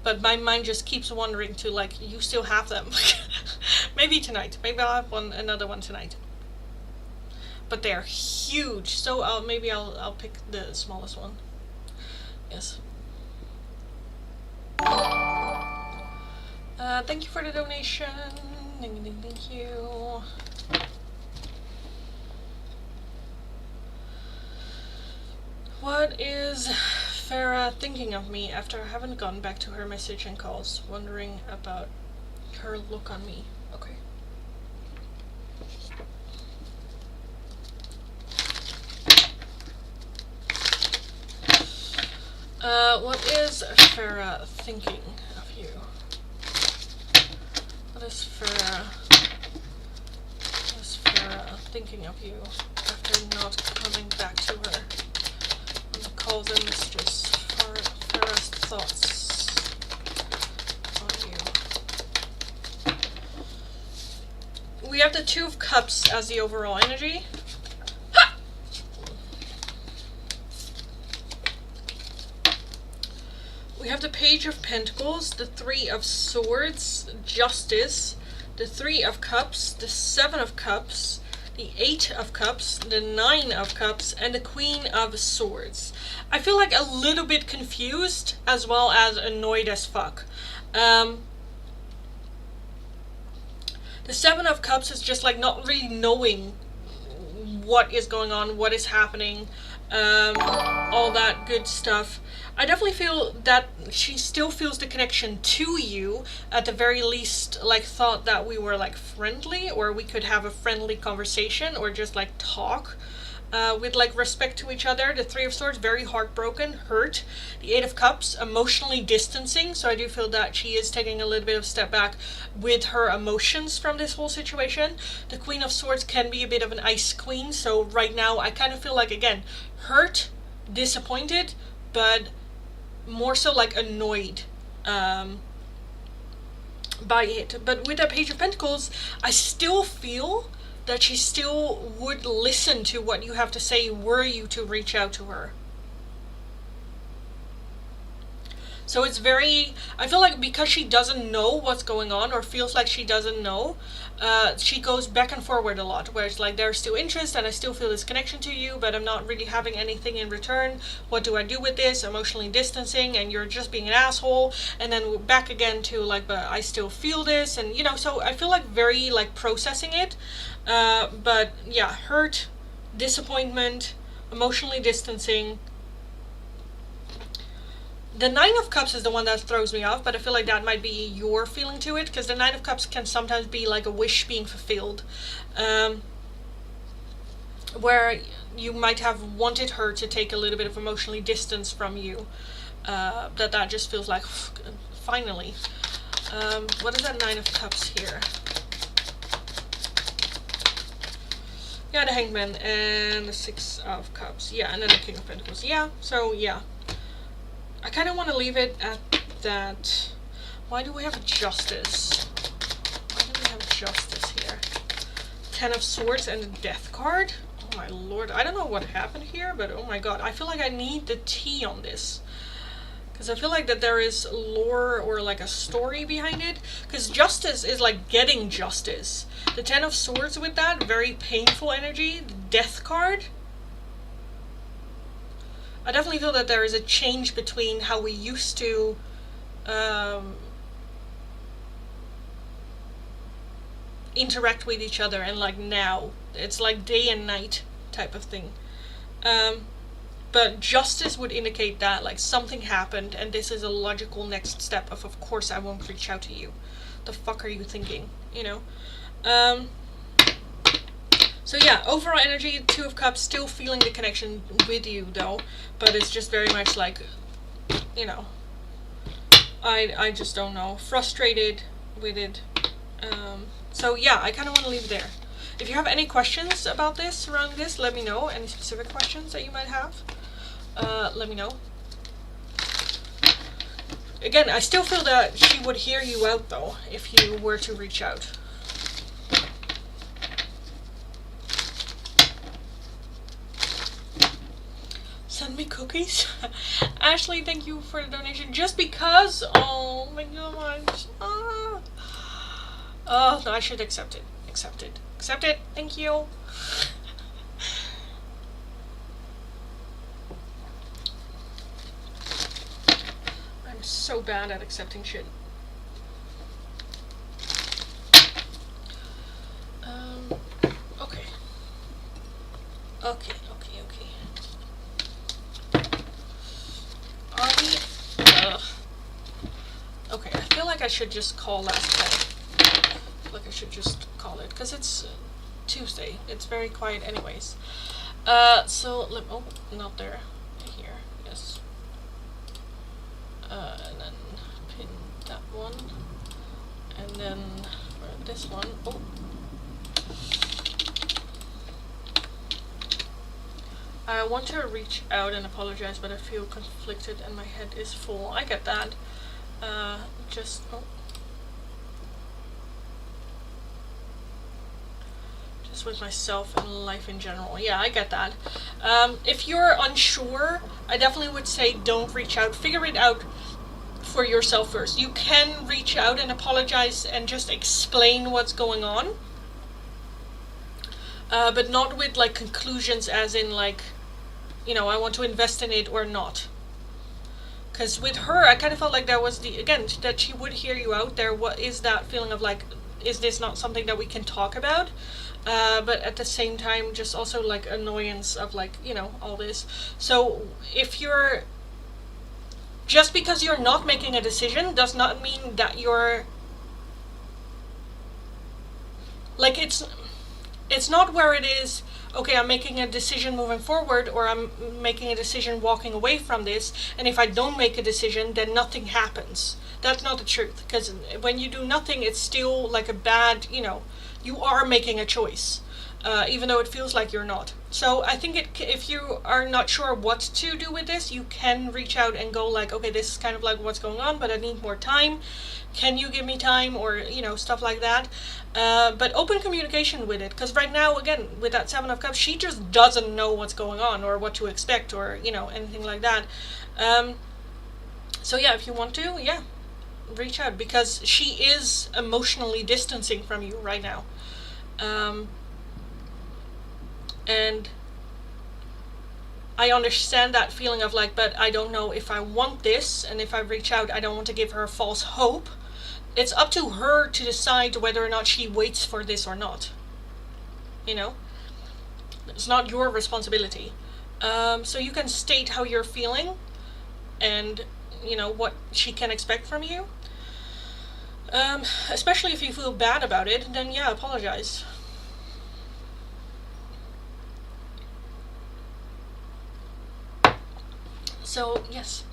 But my mind just keeps wandering to, like, you still have them. Maybe tonight. Maybe I'll have another one tonight. But they're huge. So maybe I'll pick the smallest one. Yes. Thank you for the donation. Thank you. What is Farah thinking of me after I haven't gone back to her message and calls? Wondering about her look on me. Okay. What is Farah thinking of you? What is Farah thinking of you after not coming back to her on the calls and messages? Farah's thoughts on you. We have the Two of Cups as the overall energy. We have the Page of Pentacles, the Three of Swords, Justice, the Three of Cups, the Seven of Cups, the Eight of Cups, the Nine of Cups, and the Queen of Swords. I feel like a little bit confused as well as annoyed as fuck. The Seven of Cups is just like not really knowing what is going on, what is happening, all that good stuff. I definitely feel that she still feels the connection to you, at the very least, like thought that we were like friendly, or we could have a friendly conversation, or just like talk with like respect to each other. The Three of Swords, very heartbroken, hurt. The Eight of Cups, emotionally distancing, so I do feel that she is taking a little bit of step back with her emotions from this whole situation. The Queen of Swords can be a bit of an ice queen, so right now I kind of feel like, again, hurt, disappointed, but more so like annoyed by it. But with that Page of Pentacles, I still feel that she still would listen to what you have to say were you to reach out to her. So it's very, I feel like because she doesn't know what's going on, or feels like she doesn't know, she goes back and forward a lot, where it's like, there's still interest and I still feel this connection to you, but I'm not really having anything in return. What do I do with this? Emotionally distancing, and you're just being an asshole. And then back again to like, but I still feel this, and you know, so I feel like very like processing it. But yeah, hurt, disappointment, emotionally distancing. The Nine of Cups is the one that throws me off, but I feel like that might be your feeling to it, because the Nine of Cups can sometimes be like a wish being fulfilled, where you might have wanted her to take a little bit of emotionally distance from you, that just feels like, finally. What is that Nine of Cups here? Yeah, the Hangman and the Six of Cups. Yeah, and then the King of Pentacles. Yeah, so yeah. I kind of want to leave it at that. Why do we have Justice? Why do we have Justice here? Ten of Swords and the Death card? Oh my lord. I don't know what happened here, but oh my god. I feel like I need the tea on this. Because I feel like that there is lore or like a story behind it. Because justice is like getting justice. The Ten of Swords with that, very painful energy. The Death card. I definitely feel that there is a change between how we used to interact with each other and like now. It's like day and night type of thing. But justice would indicate that like something happened and this is a logical next step of course I won't reach out to you. The fuck are you thinking, you know? So yeah, overall energy, Two of Cups, still feeling the connection with you though, but it's just very much like, you know, I just don't know, frustrated with it. So yeah, I kind of want to leave it there. If you have any questions about this, around this, let me know. Any specific questions that you might have, let me know. Again, I still feel that she would hear you out though, if you were to reach out. Send me cookies. Ashley, thank you for the donation. Just because, oh my gosh. Oh, no, I should accept it. Accept it. Accept it. Thank you. I'm so bad at accepting shit. Okay. Okay. Okay, I feel like I should just call last time. I feel like I should just call it, because it's Tuesday. It's very quiet anyways. So, oh, not there. Here, yes. And then pin that one. And then this one. Oh. I want to reach out and apologize, but I feel conflicted and my head is full. I get that. Just with myself and life in general. Yeah, I get that. If you're unsure, I definitely would say don't reach out. Figure it out for yourself first. You can reach out and apologize and just explain what's going on. But not with like conclusions as in like, you know, I want to invest in it or not. Because with her, I kind of felt like that was that she would hear you out there. What is that feeling of like, is this not something that we can talk about? But at the same time, just also like annoyance of like, you know, all this. So if you're, just because you're not making a decision does not mean that you're, like it's not where it is, okay, I'm making a decision moving forward, or I'm making a decision walking away from this, and if I don't make a decision, then nothing happens. That's not the truth, because when you do nothing, it's still like a bad, you know, you are making a choice, even though it feels like you're not. So I think if you are not sure what to do with this, you can reach out and go like, okay, this is kind of like what's going on, but I need more time. Can you give me time, or, you know, stuff like that. But open communication with it, because right now, again, with that Seven of Cups, she just doesn't know what's going on or what to expect, or, you know, anything like that. So yeah, if you want to, yeah, reach out, because she is emotionally distancing from you right now. And I understand that feeling of like, but I don't know if I want this, and if I reach out, I don't want to give her false hope. It's up to her to decide whether or not she waits for this or not. You know? It's not your responsibility. So you can state how you're feeling, and, you know, what she can expect from you. Especially if you feel bad about it, then yeah, apologize. So, yes.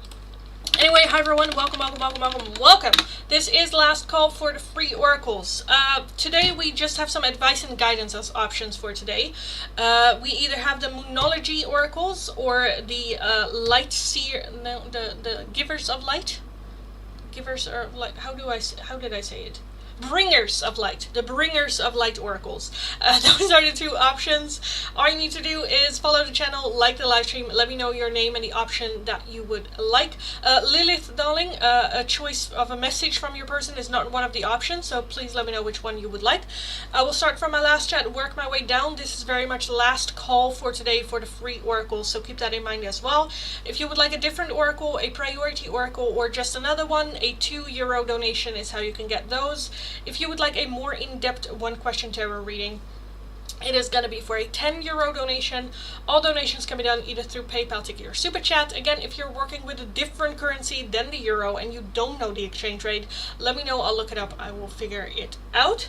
Anyway, hi everyone, welcome. This is last call for the free oracles. Today we just have some advice and guidance as options for today. We either have the Moonology oracles or the light seer, no, the givers of light. Givers are like, how did I say it? Bringers of light, the bringers of light oracles. Those are the two options. All you need to do is follow the channel, like the live stream, let me know your name and the option that you would like. Lilith, darling, a choice of a message from your person is not one of the options, so please let me know which one you would like. I will start from my last chat, work my way down. This is very much the last call for today for the free oracles, so keep that in mind as well. If you would like a different oracle, a priority oracle, or just another one, a €2 donation is how you can get those. If you would like a more in-depth one question tarot reading, it is going to be for a €10 donation. All donations can be done either through PayPal, Tiki, or Super Chat. Again, if you're working with a different currency than the euro and you don't know the exchange rate, let me know. I'll look it up. I will figure it out.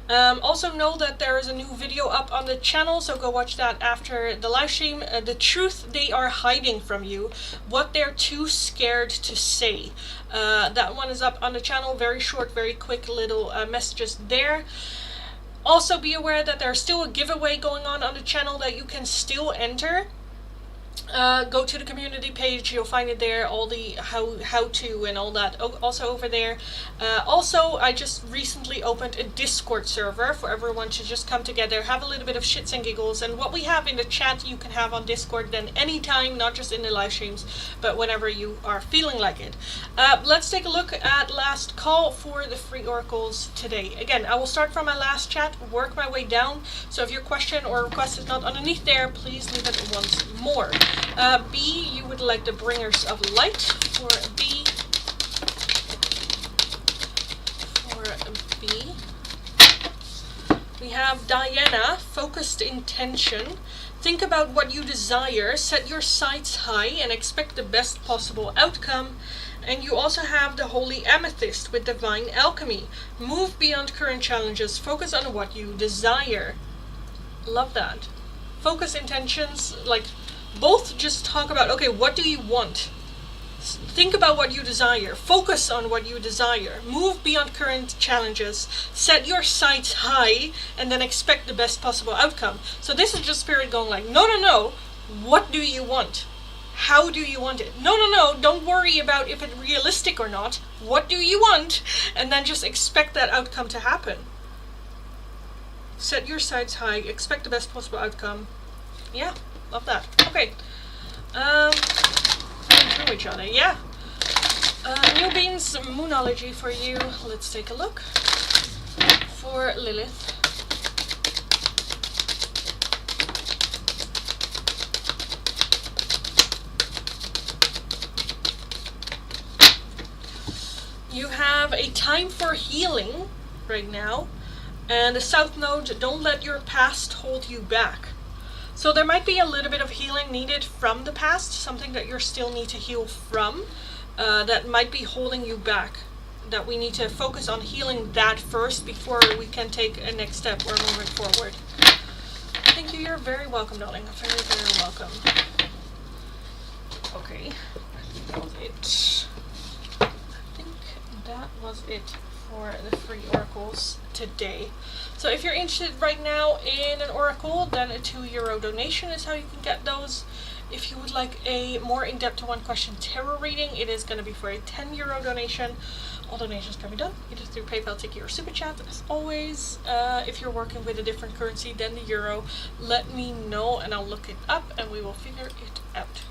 Also know that there is a new video up on the channel, so go watch that after the live stream. The truth they are hiding from you, what they're too scared to say. That one is up on the channel. Very short, very quick little messages there. Also be aware that there's still a giveaway going on the channel that you can still enter. Go to the community page, you'll find it there, all the how to and all that also over there. Also, I just recently opened a Discord server for everyone to just come together, have a little bit of shits and giggles, and what we have in the chat you can have on Discord then anytime, not just in the live streams, but whenever you are feeling like it. Let's take a look at last call for the free oracles today. Again, I will start from my last chat, work my way down, so if your question or request is not underneath there, please leave it once more. B, you would like the bringers of light for B. For B. We have Diana, focused intention. Think about what you desire, set your sights high, and expect the best possible outcome. And you also have the Holy Amethyst with Divine Alchemy. Move beyond current challenges, focus on what you desire. Love that. Focus intentions, like, both just talk about, okay, what do you want? Think about what you desire. Focus on what you desire. Move beyond current challenges. Set your sights high and then expect the best possible outcome. So this is just Spirit going like, no, no, no. What do you want? How do you want it? No, no, no. Don't worry about if it's realistic or not. What do you want? And then just expect that outcome to happen. Set your sights high. Expect the best possible outcome. Yeah. Love that. Okay. Through each other. Yeah. New Beans Moonology for you. Let's take a look. For Lilith. You have a time for healing right now. And the South Node, don't let your past hold you back. So there might be a little bit of healing needed from the past, something that you still need to heal from, that might be holding you back, that we need to focus on healing that first before we can take a next step or moving forward. Thank you, you're very welcome, darling. Very, very welcome. Okay, I think that was it. I think that was it for the free oracles today. So if you're interested right now in an oracle, then a €2 donation is how you can get those. If you would like a more in-depth one question tarot reading, it is going to be for a €10 donation. All donations can be done either through PayPal, Tiki, or Super Chat. As always, if you're working with a different currency than the euro, let me know and I'll look it up and we will figure it out.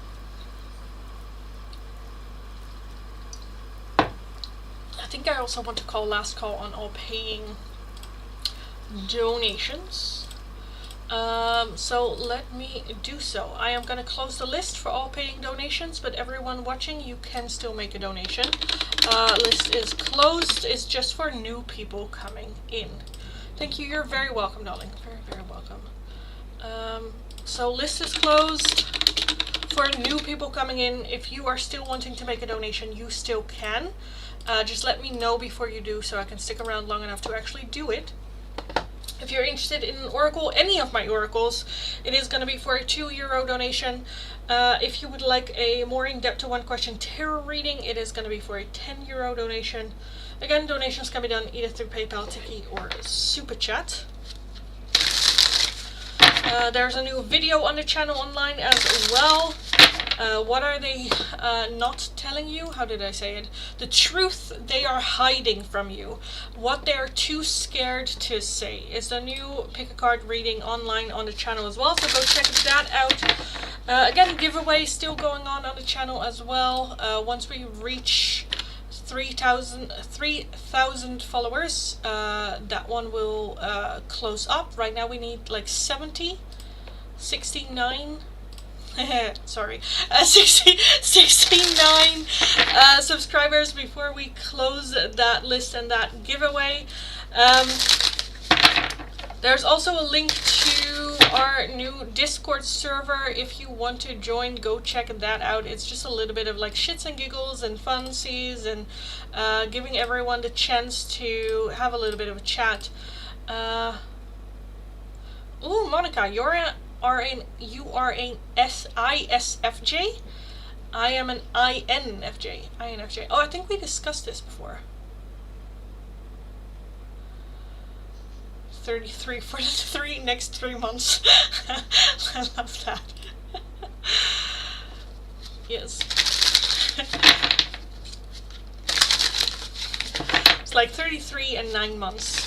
I think I also want to call last call on all paying donations. So let me do so. I am going to close the list for all paying donations, but everyone watching, you can still make a donation. List is closed. It's just for new people coming in. Thank you. You're very welcome, darling. Very, very welcome. So list is closed for new people coming in. If you are still wanting to make a donation, you still can. Just let me know before you do so I can stick around long enough to actually do it. If you're interested in an oracle, any of my oracles, it is going to be for a €2 donation. If you would like a more in-depth one question tarot reading, it is going to be for a €10 donation. Again, donations can be done either through PayPal, Tiki, or Super Chat. There's a new video on the channel online as well. What are they not telling you? How did I say it? The truth they are hiding from you. What they're too scared to say is the new pick a card reading online on the channel as well. So go check that out. Again, giveaway still going on the channel as well. Once we reach 3,000 followers, that one will close up. Right now we need like 70, 69. Sorry, 69 subscribers before we close that list and that giveaway. There's also a link to our new Discord server. If you want to join, go check that out. It's just a little bit of like shits and giggles and funsies and giving everyone the chance to have a little bit of a chat. Ooh, Monica, you are an ISFJ. I am an INFJ. INFJ. Oh, I think we discussed this before. 33 for the next 3 months. I love that. Yes. It's like 33 and 9 months.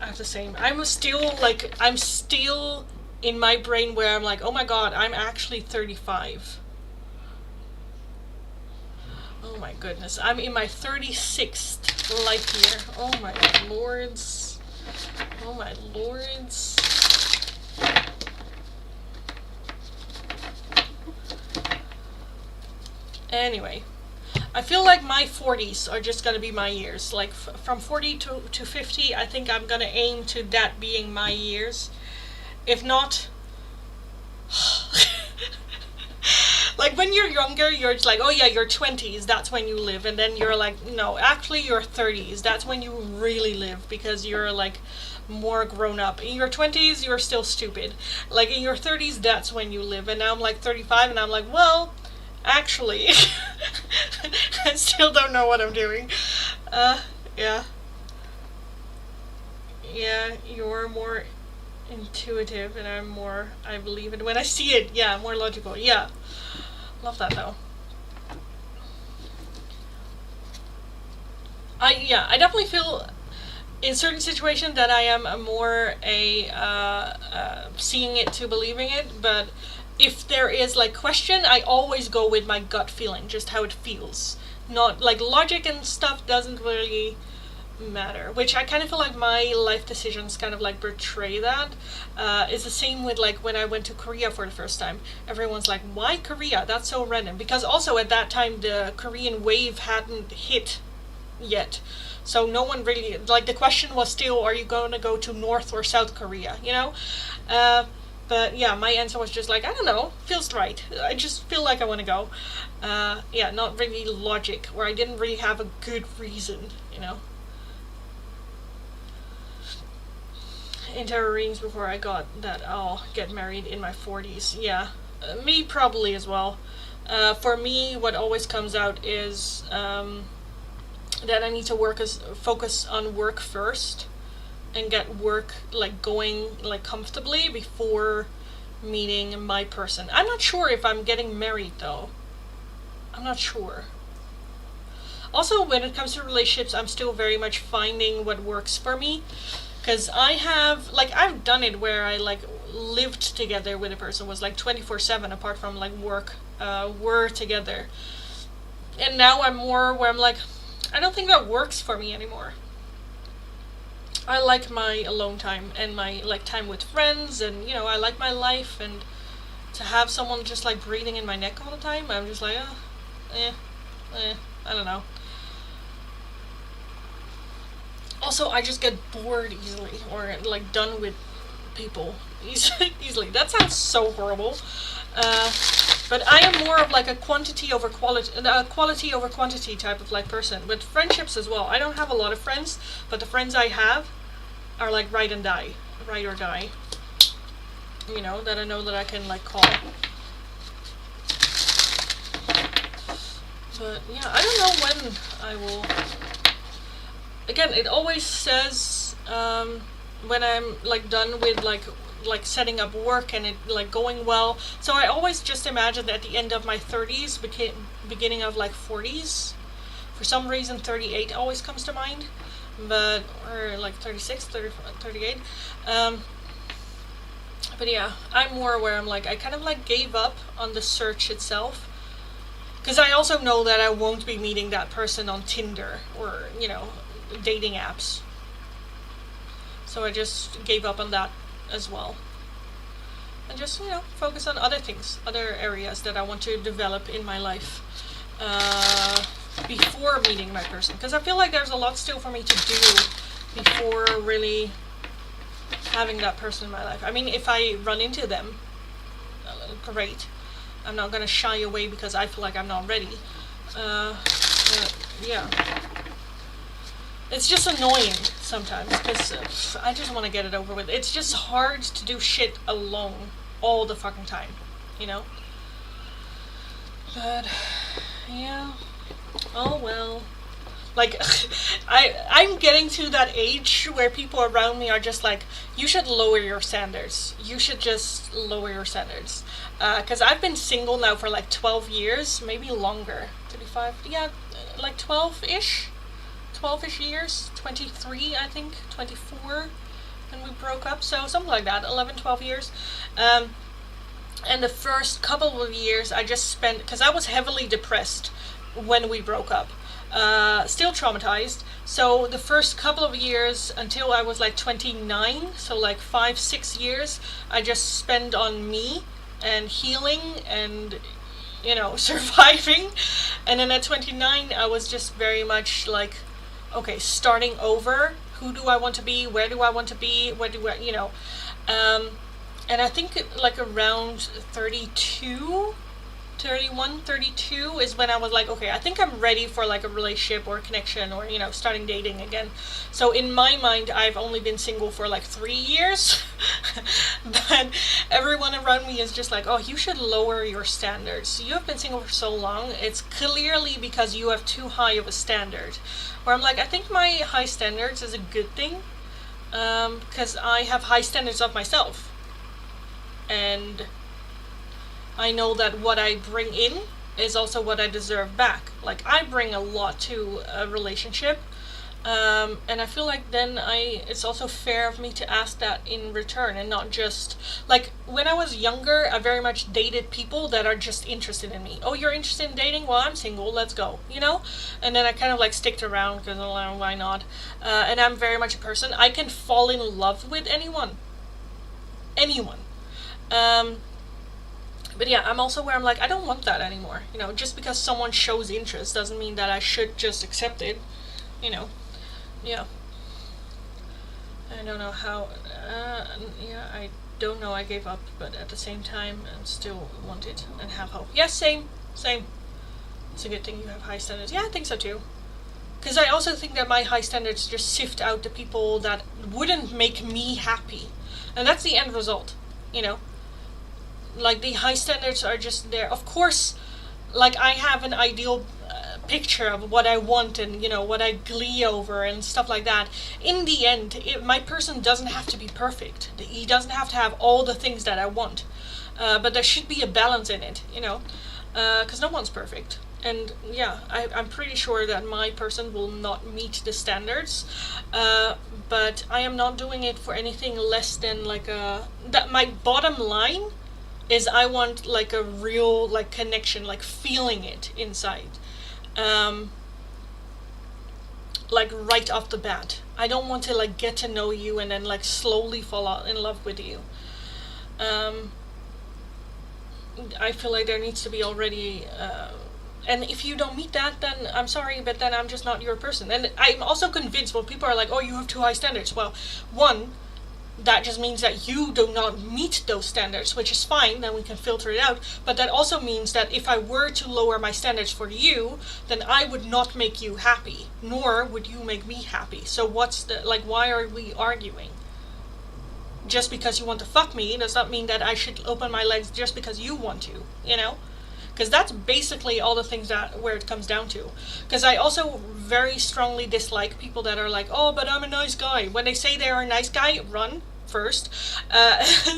I have the same. I'm still in my brain where I'm like, oh my god, I'm actually 35. Oh my goodness, I'm in my 36th life year. Oh my lords. Oh my lords. Anyway, I feel like my 40s are just gonna be my years. Like from 40 to 50, I think I'm gonna aim to that being my years. If not, like when you're younger, you're just like, oh yeah, your 20s, that's when you live. And then you're like, no, actually your 30s, that's when you really live, because you're like more grown up. In your 20s, you're still stupid. Like in your 30s, that's when you live. And now I'm like 35 and I'm like, well, actually, I still don't know what I'm doing. Yeah. Yeah, you're more intuitive and I'm more, I believe it when I see it. Yeah, more logical. Yeah. Love that though. I definitely feel in certain situations that I am more seeing it to believing it, but if there is like question, I always go with my gut feeling, just how it feels. Not like logic and stuff doesn't really matter, which I kind of feel like my life decisions kind of like betray that. It's the same with like when I went to Korea for the first time. Everyone's like, why Korea? That's so random. Because also at that time the Korean wave hadn't hit yet. So no one really, like the question was still, are you going to go to North or South Korea, you know? But yeah, my answer was just like, I don't know, feels right. I just feel like I want to go. Yeah, not really logic, where I didn't really have a good reason, you know. In tarot readings before I got that I'll get married in my 40s. Yeah, me probably as well. For me, what always comes out is that I need to focus on work first and get work like going like comfortably before meeting my person. I'm not sure if I'm getting married though. I'm not sure. Also, when it comes to relationships, I'm still very much finding what works for me. Because I've done it where I like lived together with a person, was like 24/7 apart from like work, were together. And now I'm more where I'm like, I don't think that works for me anymore. I like my alone time and my like time with friends, and you know, I like my life, and to have someone just like breathing in my neck all the time, I'm just like, I don't know. Also, I just get bored easily, or like done with people easily. That sounds so horrible. But I am more of like a quality over quantity type of like person. With friendships as well. I don't have a lot of friends, but the friends I have are like ride or die. You know, that I know that I can like call. But yeah, I don't know when I will. Again, it always says when I'm like done with like setting up work and it like going well. So I always just imagine that at the end of my 30s, beginning of like 40s. For some reason 38 always comes to mind, but or like 36, 38. But yeah, I'm more aware. I'm like, I kind of like gave up on the search itself. Because I also know that I won't be meeting that person on Tinder or, you know, dating apps. So I just gave up on that as well. And just, focus on other things, other areas that I want to develop in my life before meeting my person. Because I feel like there's a lot still for me to do before really having that person in my life. I mean, if I run into them, great. I'm not going to shy away because I feel like I'm not ready. But yeah. It's just annoying sometimes because I just want to get it over with. It's just hard to do shit alone all the fucking time, But yeah. Oh well. Like, I'm getting to that age where people around me are just like, you should lower your standards. You should just lower your standards. Because I've been single now for like 12 years, maybe longer. 35, yeah, like 12-ish. 12-ish years. 23, I think. 24 when we broke up. So something like that. 11, 12 years. And the first couple of years I just spent, because I was heavily depressed when we broke up. Still traumatized. So the first couple of years until I was like 29, so like 5-6 years, I just spent on me and healing and surviving. And then at 29 I was just very much like, okay, starting over. Who do I want to be? Where do I want to be? What do I, and I think like around 31, 32 is when I was like, okay, I think I'm ready for like a relationship or a connection or, starting dating again. So in my mind, I've only been single for like 3 years. But everyone around me is just like, oh, you should lower your standards. You have been single for so long. It's clearly because you have too high of a standard. Where I'm like, I think my high standards is a good thing. Because I have high standards of myself. And I know that what I bring in is also what I deserve back. Like, I bring a lot to a relationship, and I feel like then it's also fair of me to ask that in return, and not just, like, when I was younger, I very much dated people that are just interested in me. Oh, you're interested in dating? Well, I'm single, let's go, And then I kind of like sticked around because, why not? And I'm very much a person, I can fall in love with anyone. But yeah, I'm also where I'm like, I don't want that anymore. Just because someone shows interest doesn't mean that I should just accept it. Yeah. I don't know how, I don't know, I gave up, but at the same time, I still want it and have hope. Yeah, same. It's a good thing you have high standards. Yeah, I think so too. Because I also think that my high standards just sift out the people that wouldn't make me happy. And that's the end result, Like, the high standards are just there. Of course, like, I have an ideal picture of what I want and, what I glee over and stuff like that. In the end, my person doesn't have to be perfect. He doesn't have to have all the things that I want. But there should be a balance in it, because no one's perfect. And yeah, I'm pretty sure that my person will not meet the standards. But I am not doing it for anything less than like that my bottom line is I want like a real like connection, like feeling it inside. Like right off the bat. I don't want to like get to know you and then like slowly fall out in love with you. I feel like there needs to be already and if you don't meet that, then I'm sorry, but then I'm just not your person. And I'm also convinced when people are like, oh, you have too high standards. Well, one, that just means that you do not meet those standards, which is fine, then we can filter it out. But that also means that if I were to lower my standards for you, then I would not make you happy, nor would you make me happy. So what's the, like, why are we arguing? Just because you want to fuck me does not mean that I should open my legs just because you want to, Because that's basically all the things where it comes down to. Because I also very strongly dislike people that are like, oh, but I'm a nice guy. When they say they're a nice guy, run first.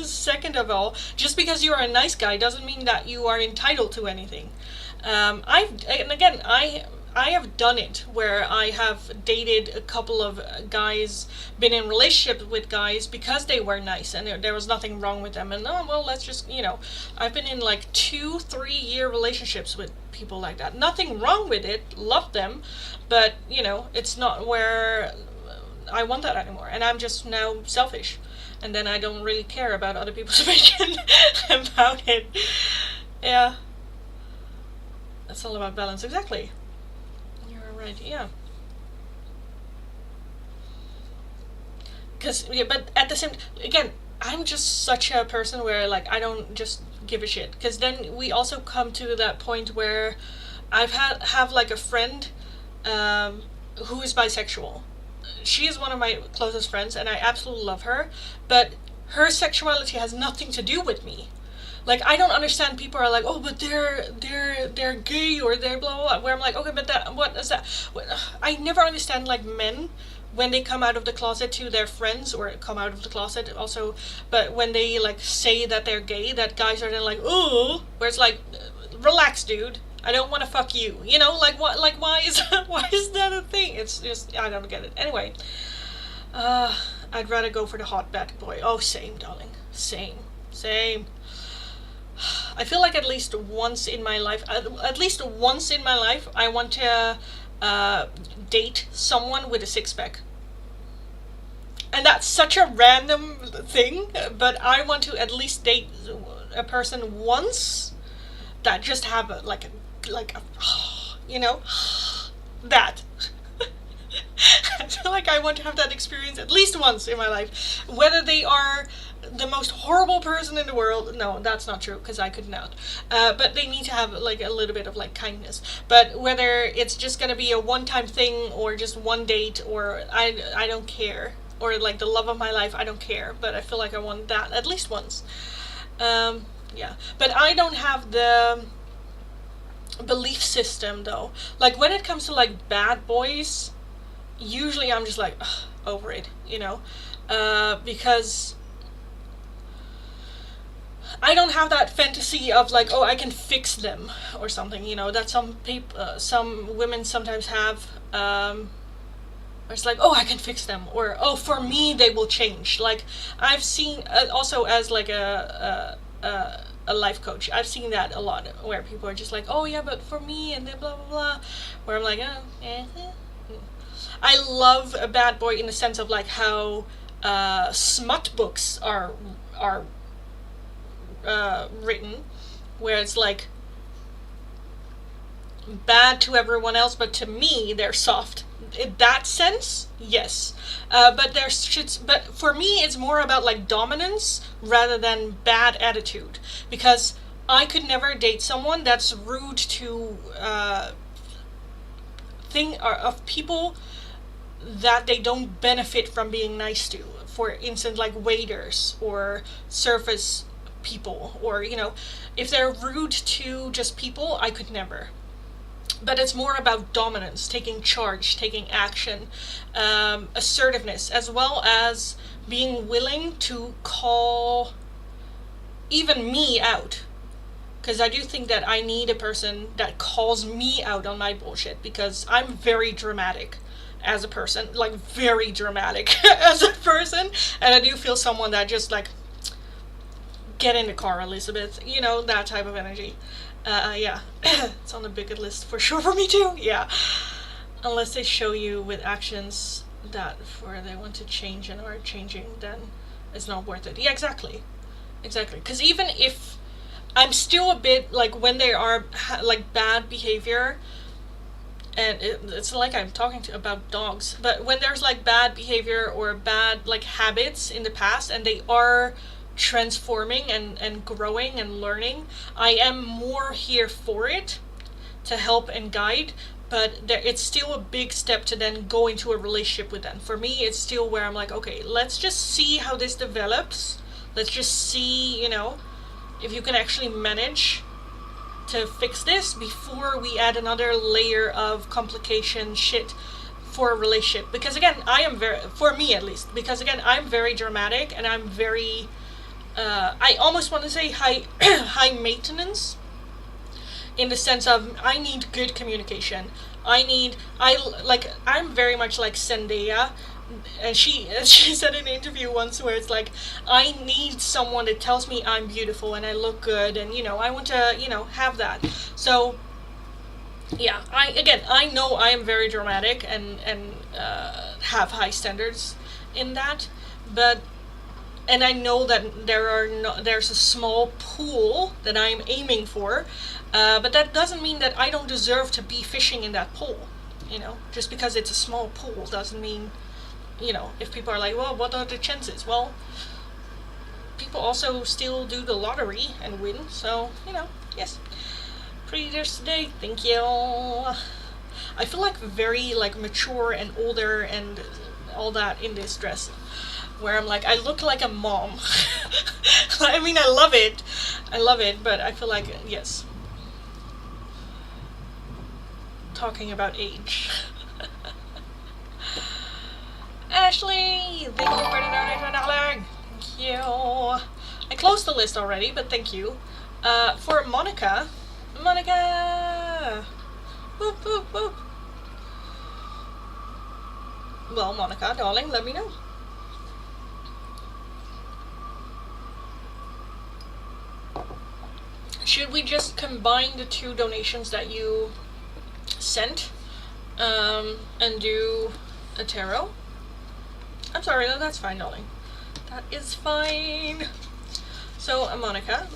Second of all, just because you're a nice guy doesn't mean that you are entitled to anything. I have done it where I have dated a couple of guys, been in relationships with guys because they were nice and there was nothing wrong with them. And let's just, I've been in like 2-3 year relationships with people like that. Nothing wrong with it, love them, but it's not where I want that anymore. And I'm just now selfish. and then I don't really care about other people's opinion about it. Yeah. It's all about balance, exactly. You're right, yeah. Because, yeah, but at the same, again, I'm just such a person where, like, I don't just give a shit. Because then we also come to that point where have like a friend who is bisexual. She is one of my closest friends, and I absolutely love her, but her sexuality has nothing to do with me. Like, I don't understand, people are like, oh, but they're gay, or they're blah, blah, blah, where I'm like, okay, but that, what is that? I never understand, like, men, when they come out of the closet to their friends, or come out of the closet also, but when they, like, say that they're gay, that guys are then like, oh, where it's like, relax, dude. I don't want to fuck you. You know, like, what, like, why is that a thing? It's just, I don't get it. Anyway, I'd rather go for the hot bad boy. Oh, same, darling. Same. I feel like at least once in my life, I want to date someone with a six-pack. And that's such a random thing, but I want to at least date a person once that just have like a you know, that. I feel like I want to have that experience at least once in my life. Whether they are the most horrible person in the world, no, that's not true, because I could not. But they need to have like a little bit of like kindness. But whether it's just gonna be a one-time thing, or just one date, or I don't care. Or like the love of my life, I don't care. But I feel like I want that at least once. Yeah. But I don't have the belief system though. Like, when it comes to like bad boys, usually I'm just like, ugh, over it, you know, because I don't have that fantasy of like, oh, I can fix them or something, you know, that some people, some women sometimes have. It's like, oh, I can fix them, or oh, for me they will change. Like, I've seen also as like a life coach, I've seen that a lot, where people are just like, oh yeah, but for me, and then blah blah blah, where I'm like, oh, I love a bad boy in the sense of like how smut books are written, where it's like bad to everyone else, but to me they're soft. In that sense, yes. But for me, it's more about like dominance rather than bad attitude, because I could never date someone that's rude to of people that they don't benefit from being nice to. For instance, like waiters or service people, or, you know, if they're rude to just people, I could never. But it's more about dominance, taking charge, taking action, assertiveness, as well as being willing to call even me out. Because I do think that I need a person that calls me out on my bullshit, because I'm very dramatic as a person, like very dramatic as a person, and I do feel someone that just like, get in the car, Elizabeth, you know, that type of energy. Yeah, it's on the bucket list for sure for me too, yeah. Unless they show you with actions that for they want to change and are changing, then it's not worth it. Yeah, exactly. Because even if I'm still a bit like, when they are like bad behavior, and it's like I'm talking about dogs, but when there's like bad behavior or bad like habits in the past, and they are transforming and growing and learning, I am more here for it, to help and guide. But it's still a big step to then go into a relationship with them. For me, it's still where I'm like, okay, let's just see how this develops. Let's just see, you know, if you can actually manage to fix this before we add another layer of complication shit for a relationship. Because again, for me at least, because again, I'm very dramatic, and I'm very I almost want to say high maintenance, in the sense of I need good communication. I'm very much like Zendaya, and she said in an interview once, where it's like, I need someone that tells me I'm beautiful and I look good, and, you know, I want to, you know, have that. So yeah, I know I am very dramatic and have high standards in that, but and I know that there's a small pool that I'm aiming for, but that doesn't mean that I don't deserve to be fishing in that pool. You know, just because it's a small pool doesn't mean, you know, if people are like, well, what are the chances? Well, people also still do the lottery and win, so, you know, yes. Pretty dress today, thank you. I feel like very like mature and older and all that in this dress, where I'm like, I look like a mom. I mean, I love it, but I feel like, yes, talking about age. Ashley, thank you for the donation, darling. Thank you. I closed the list already, but thank you. For Monica, whoop, whoop, whoop. Well, Monica, darling, let me know. Should we just combine the 2 donations that you sent and do a tarot? I'm sorry, no, that's fine, darling. That is fine. So, Monica,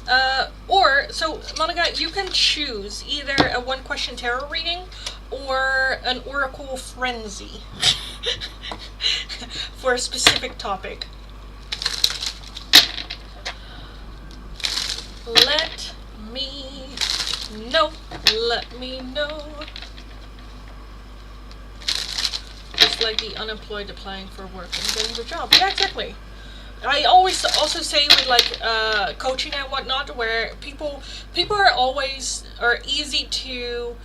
Monica, you can choose either a 1-question tarot reading or an oracle frenzy for a specific topic. Let me know. Let me know. Just like the unemployed applying for work and getting the job. Yeah, exactly. I always also say with like coaching and whatnot, where people are always easy to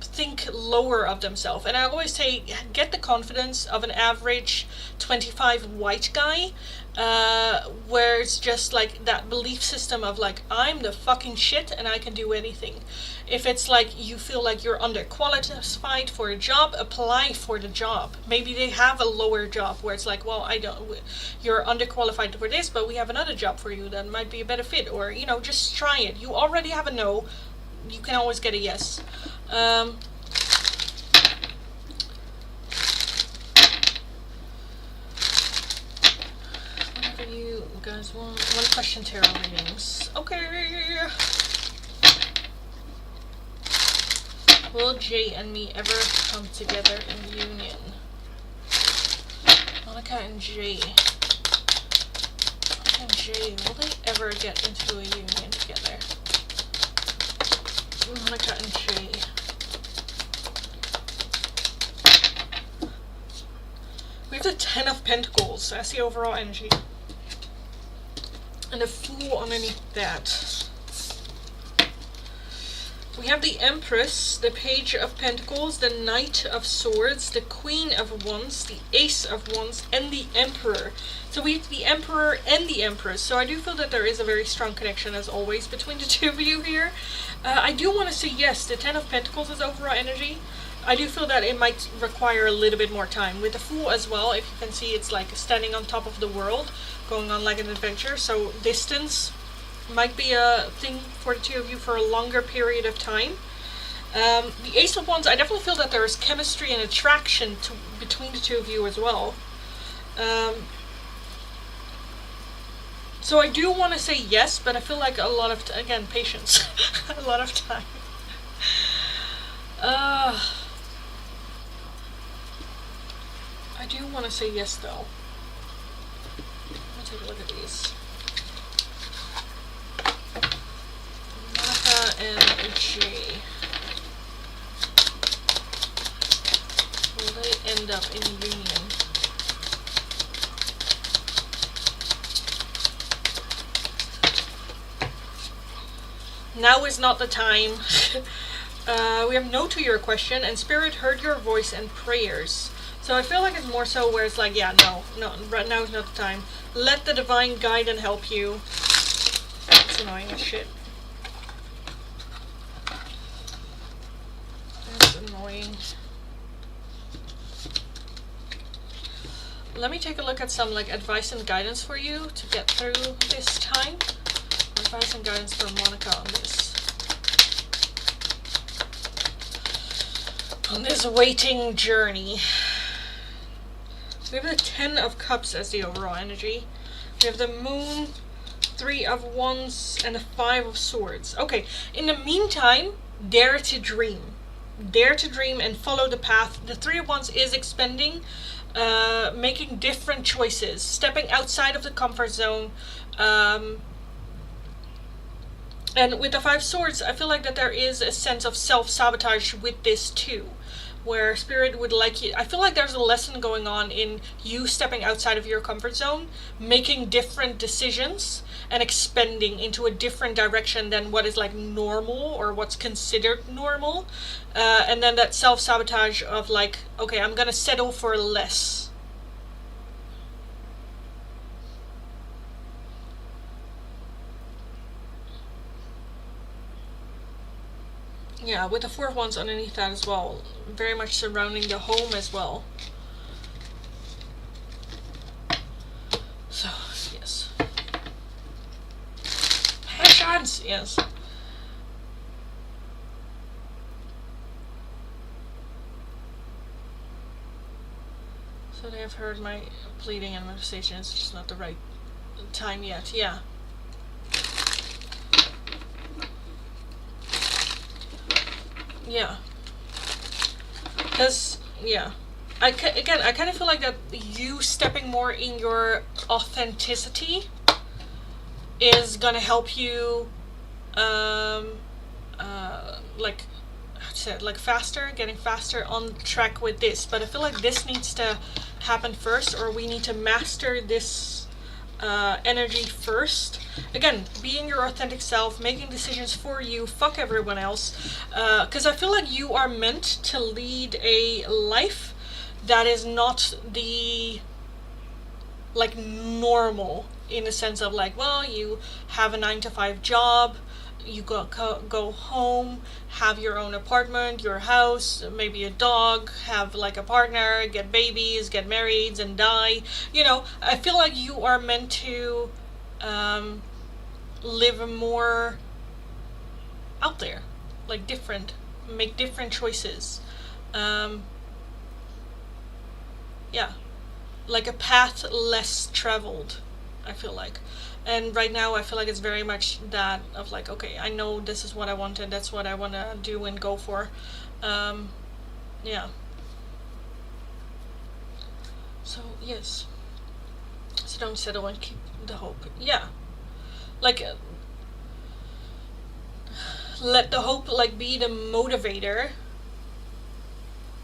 think lower of themselves, and I always say get the confidence of an average 25 white guy, where it's just like that belief system of like, I'm the fucking shit and I can do anything. If it's like you feel like you're underqualified for a job, apply for the job. Maybe they have a lower job where it's like, well, you're underqualified for this, but we have another job for you that might be a better fit, or, you know, just try it. You already have a no, you can always get a yes. Whatever you guys want. 1-question tarot readings. Okay. Will Jay and me ever come together in union? Monica and Jay. Monica and Jay, will they ever get into a union together? Monica and Jay. We have the 10 of Pentacles. That's the overall energy. And the Fool underneath that. We have the Empress, the Page of Pentacles, the Knight of Swords, the Queen of Wands, the Ace of Wands, and the Emperor. So we have the Emperor and the Empress. So I do feel that there is a very strong connection, as always, between the two of you here. I do want to say yes, the 10 of Pentacles is overall energy. I do feel that it might require a little bit more time. With the Fool as well, if you can see, it's like standing on top of the world, going on like an adventure. So distance might be a thing for the two of you for a longer period of time. The Ace of Wands, I definitely feel that there is chemistry and attraction between the two of you as well. So I do want to say yes, but I feel like a lot of, again, patience. A lot of time. I do want to say yes, though. Let me take a look at these. Monica and Jay. Will they end up in union? Now is not the time. We have no to your question, and Spirit heard your voice and prayers. So I feel like it's more so where it's like, yeah, no, right now is not the time. Let the divine guide and help you. It's annoying as shit. That's annoying. Let me take a look at some like advice and guidance for you to get through this time. Advice and guidance for Monica on this. On this waiting journey. We have the 10 of Cups as the overall energy. We have the Moon, 3 of Wands, and the 5 of Swords. Okay, in the meantime, dare to dream. Dare to dream and follow the path. The 3 of Wands is expanding, making different choices, stepping outside of the comfort zone. And with the 5 Swords, I feel like that there is a sense of self-sabotage with this too, where Spirit would like you. I feel like there's a lesson going on in you stepping outside of your comfort zone, making different decisions, and expanding into a different direction than what is like normal or what's considered normal. And then that self-sabotage of like, okay, I'm gonna settle for less. Yeah, with the 4 of Wands underneath that as well. Very much surrounding the home as well. So, yes. Passions! Yes. So they have heard my pleading and manifestation. It's just not the right time yet. Yeah. Yeah. Because, yeah. I kind of feel like that you stepping more in your authenticity is gonna help you, like, how to say it, like getting faster on track with this. But I feel like this needs to happen first, or we need to master this energy first. Again, being your authentic self, making decisions for you, fuck everyone else. Because I feel like you are meant to lead a life that is not the, like, normal, in the sense of like, well, you have a 9-to-5 job, you go home, have your own apartment, your house, maybe a dog, have like a partner, get babies, get married, and die. You know, I feel like you are meant to live more out there, like different, make different choices. Yeah, like a path less traveled, I feel like. And right now I feel like it's very much that of like, okay, I know this is what I wanted, that's what I want to do and go for. Yeah. So, yes. So don't settle and keep the hope. Yeah. Like, let the hope, like, be the motivator.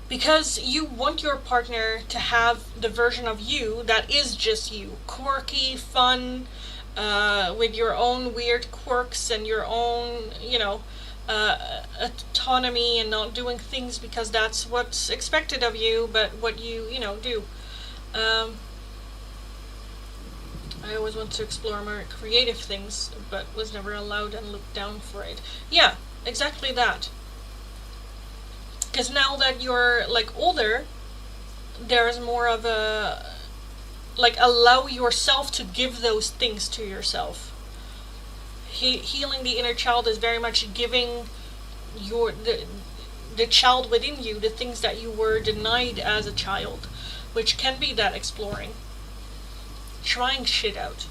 Because you want your partner to have the version of you that is just you. Quirky, fun, with your own weird quirks and your own, you know, autonomy, and not doing things because that's what's expected of you, but what you know, do. I always want to explore more creative things, but was never allowed and looked down for it. Yeah, exactly that. Because now that you're, like, older, there's more of a, like, allow yourself to give those things to yourself. Healing the inner child is very much giving the child within you the things that you were denied as a child, which can be that exploring, trying shit out,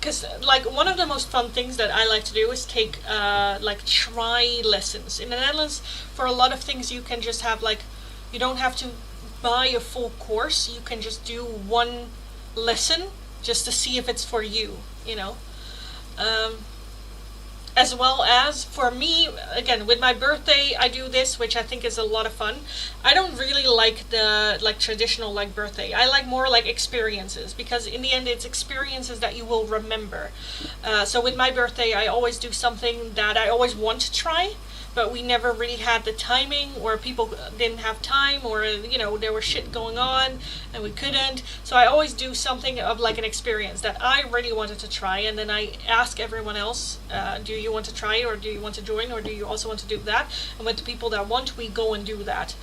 because, like, one of the most fun things that I like to do is take, like, try lessons. In the Netherlands, for a lot of things, you can just have, like, you don't have to buy a full course. You can just do one lesson just to see if it's for you, you know. As well as, for me, again, with my birthday, I do this, which I think is a lot of fun. I don't really like the, like, traditional, like, birthday. I like more, like, experiences, because in the end, it's experiences that you will remember. So with my birthday, I always do something that I always want to try, but we never really had the timing, or people didn't have time, or, you know, there was shit going on and we couldn't. So I always do something of, like, an experience that I really wanted to try, and then I ask everyone else, do you want to try it, or do you want to join, or do you also want to do that? And with the people that want, we go and do that.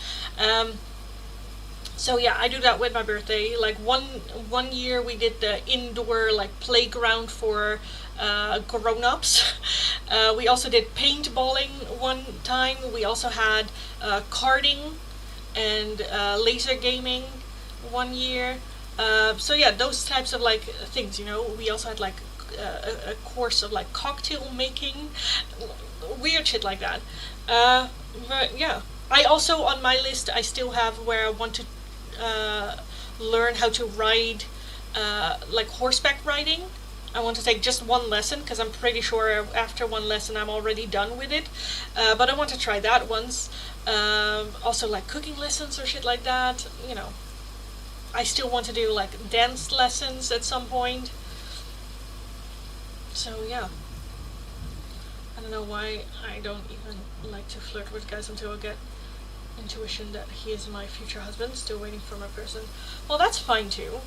So yeah, I do that with my birthday. Like, one year we did the indoor, like, playground for grown-ups. We also did paintballing one time. We also had karting. and laser gaming 1 year. So yeah, those types of like things, you know. We also had like a course of like cocktail making, weird shit like that. But yeah, I also on my list I still have where I want to learn how to ride, like horseback riding. I want to take just one lesson because I'm pretty sure after one lesson I'm already done with it. But I want to try that once. Also like cooking lessons or shit like that, you know. I still want to do like dance lessons at some point. So yeah. I don't know why I don't even like to flirt with guys until I get intuition that he is my future husband. Still waiting for my person. Well, that's fine too.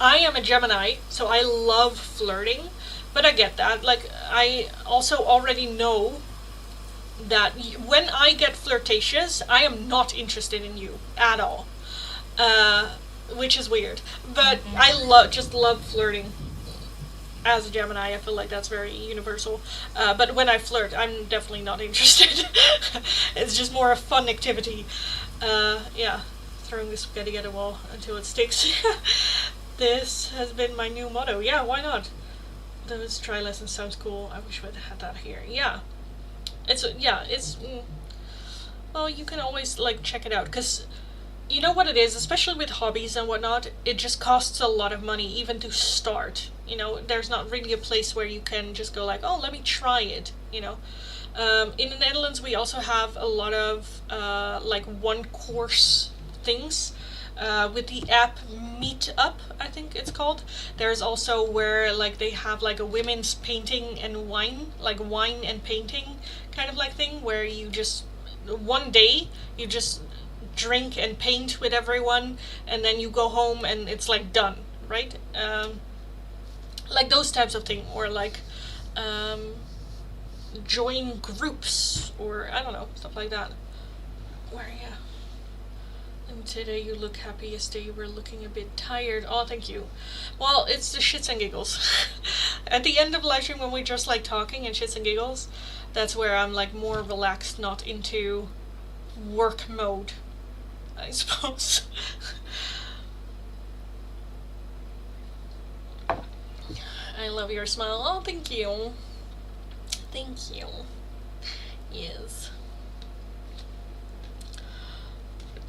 I am a Gemini, so I love flirting, but I get that. Like, I also already know that when I get flirtatious, I am not interested in you at all. Which is weird. But I just love flirting. As a Gemini, I feel like that's very universal. But when I flirt, I'm definitely not interested. It's just more a fun activity. Yeah, throwing the spaghetti at a wall until it sticks. This has been my new motto. Yeah, why not? Those try lessons sounds cool. I wish I'd had that here. Yeah. Well, you can always, like, check it out. Because, you know what it is? Especially with hobbies and whatnot, it just costs a lot of money, even to start. You know, there's not really a place where you can just go like, oh, let me try it, you know. In the Netherlands, we also have a lot of, like, one-course things. With the app Meetup, I think it's called. There's also where like they have like a women's painting and wine, like wine and painting kind of like thing, where you just one day you just drink and paint with everyone, and then you go home and it's like done, right? Like those types of thing, or like join groups, or I don't know, stuff like that. Where yeah. And today you look happy. Yesterday you were looking a bit tired. Oh, thank you. Well, it's the shits and giggles. At the end of live stream, when we just like talking and shits and giggles, that's where I'm like more relaxed, not into work mode, I suppose. I love your smile. Oh, thank you. Thank you. Yes.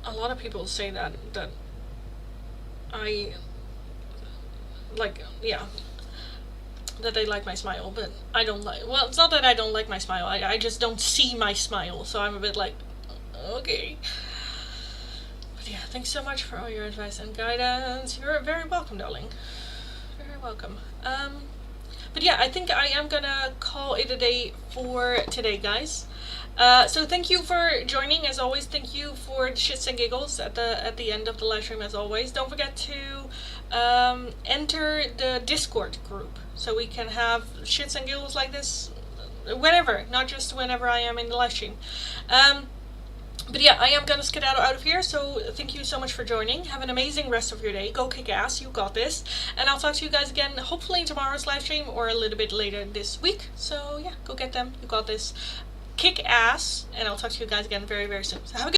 A lot of people say that I like, yeah, that they like my smile, but I don't like, well, it's not that I don't like my smile, I just don't see my smile, so I'm a bit like, okay. But yeah, thanks so much for all your advice and guidance. You're very welcome, darling. Very welcome. But yeah, I think I am gonna call it a day for today, guys. So thank you for joining, as always. Thank you for the shits and giggles at the end of the live stream, as always. Don't forget to enter the Discord group so we can have shits and giggles like this whenever, not just whenever I am in the live stream. But yeah, I am gonna skedaddle out of here, so thank you so much for joining. Have an amazing rest of your day. Go kick ass, you got this. And I'll talk to you guys again, hopefully in tomorrow's live stream or a little bit later this week. So yeah, go get them, you got this. Kick ass, and I'll talk to you guys again very, very soon. So have a good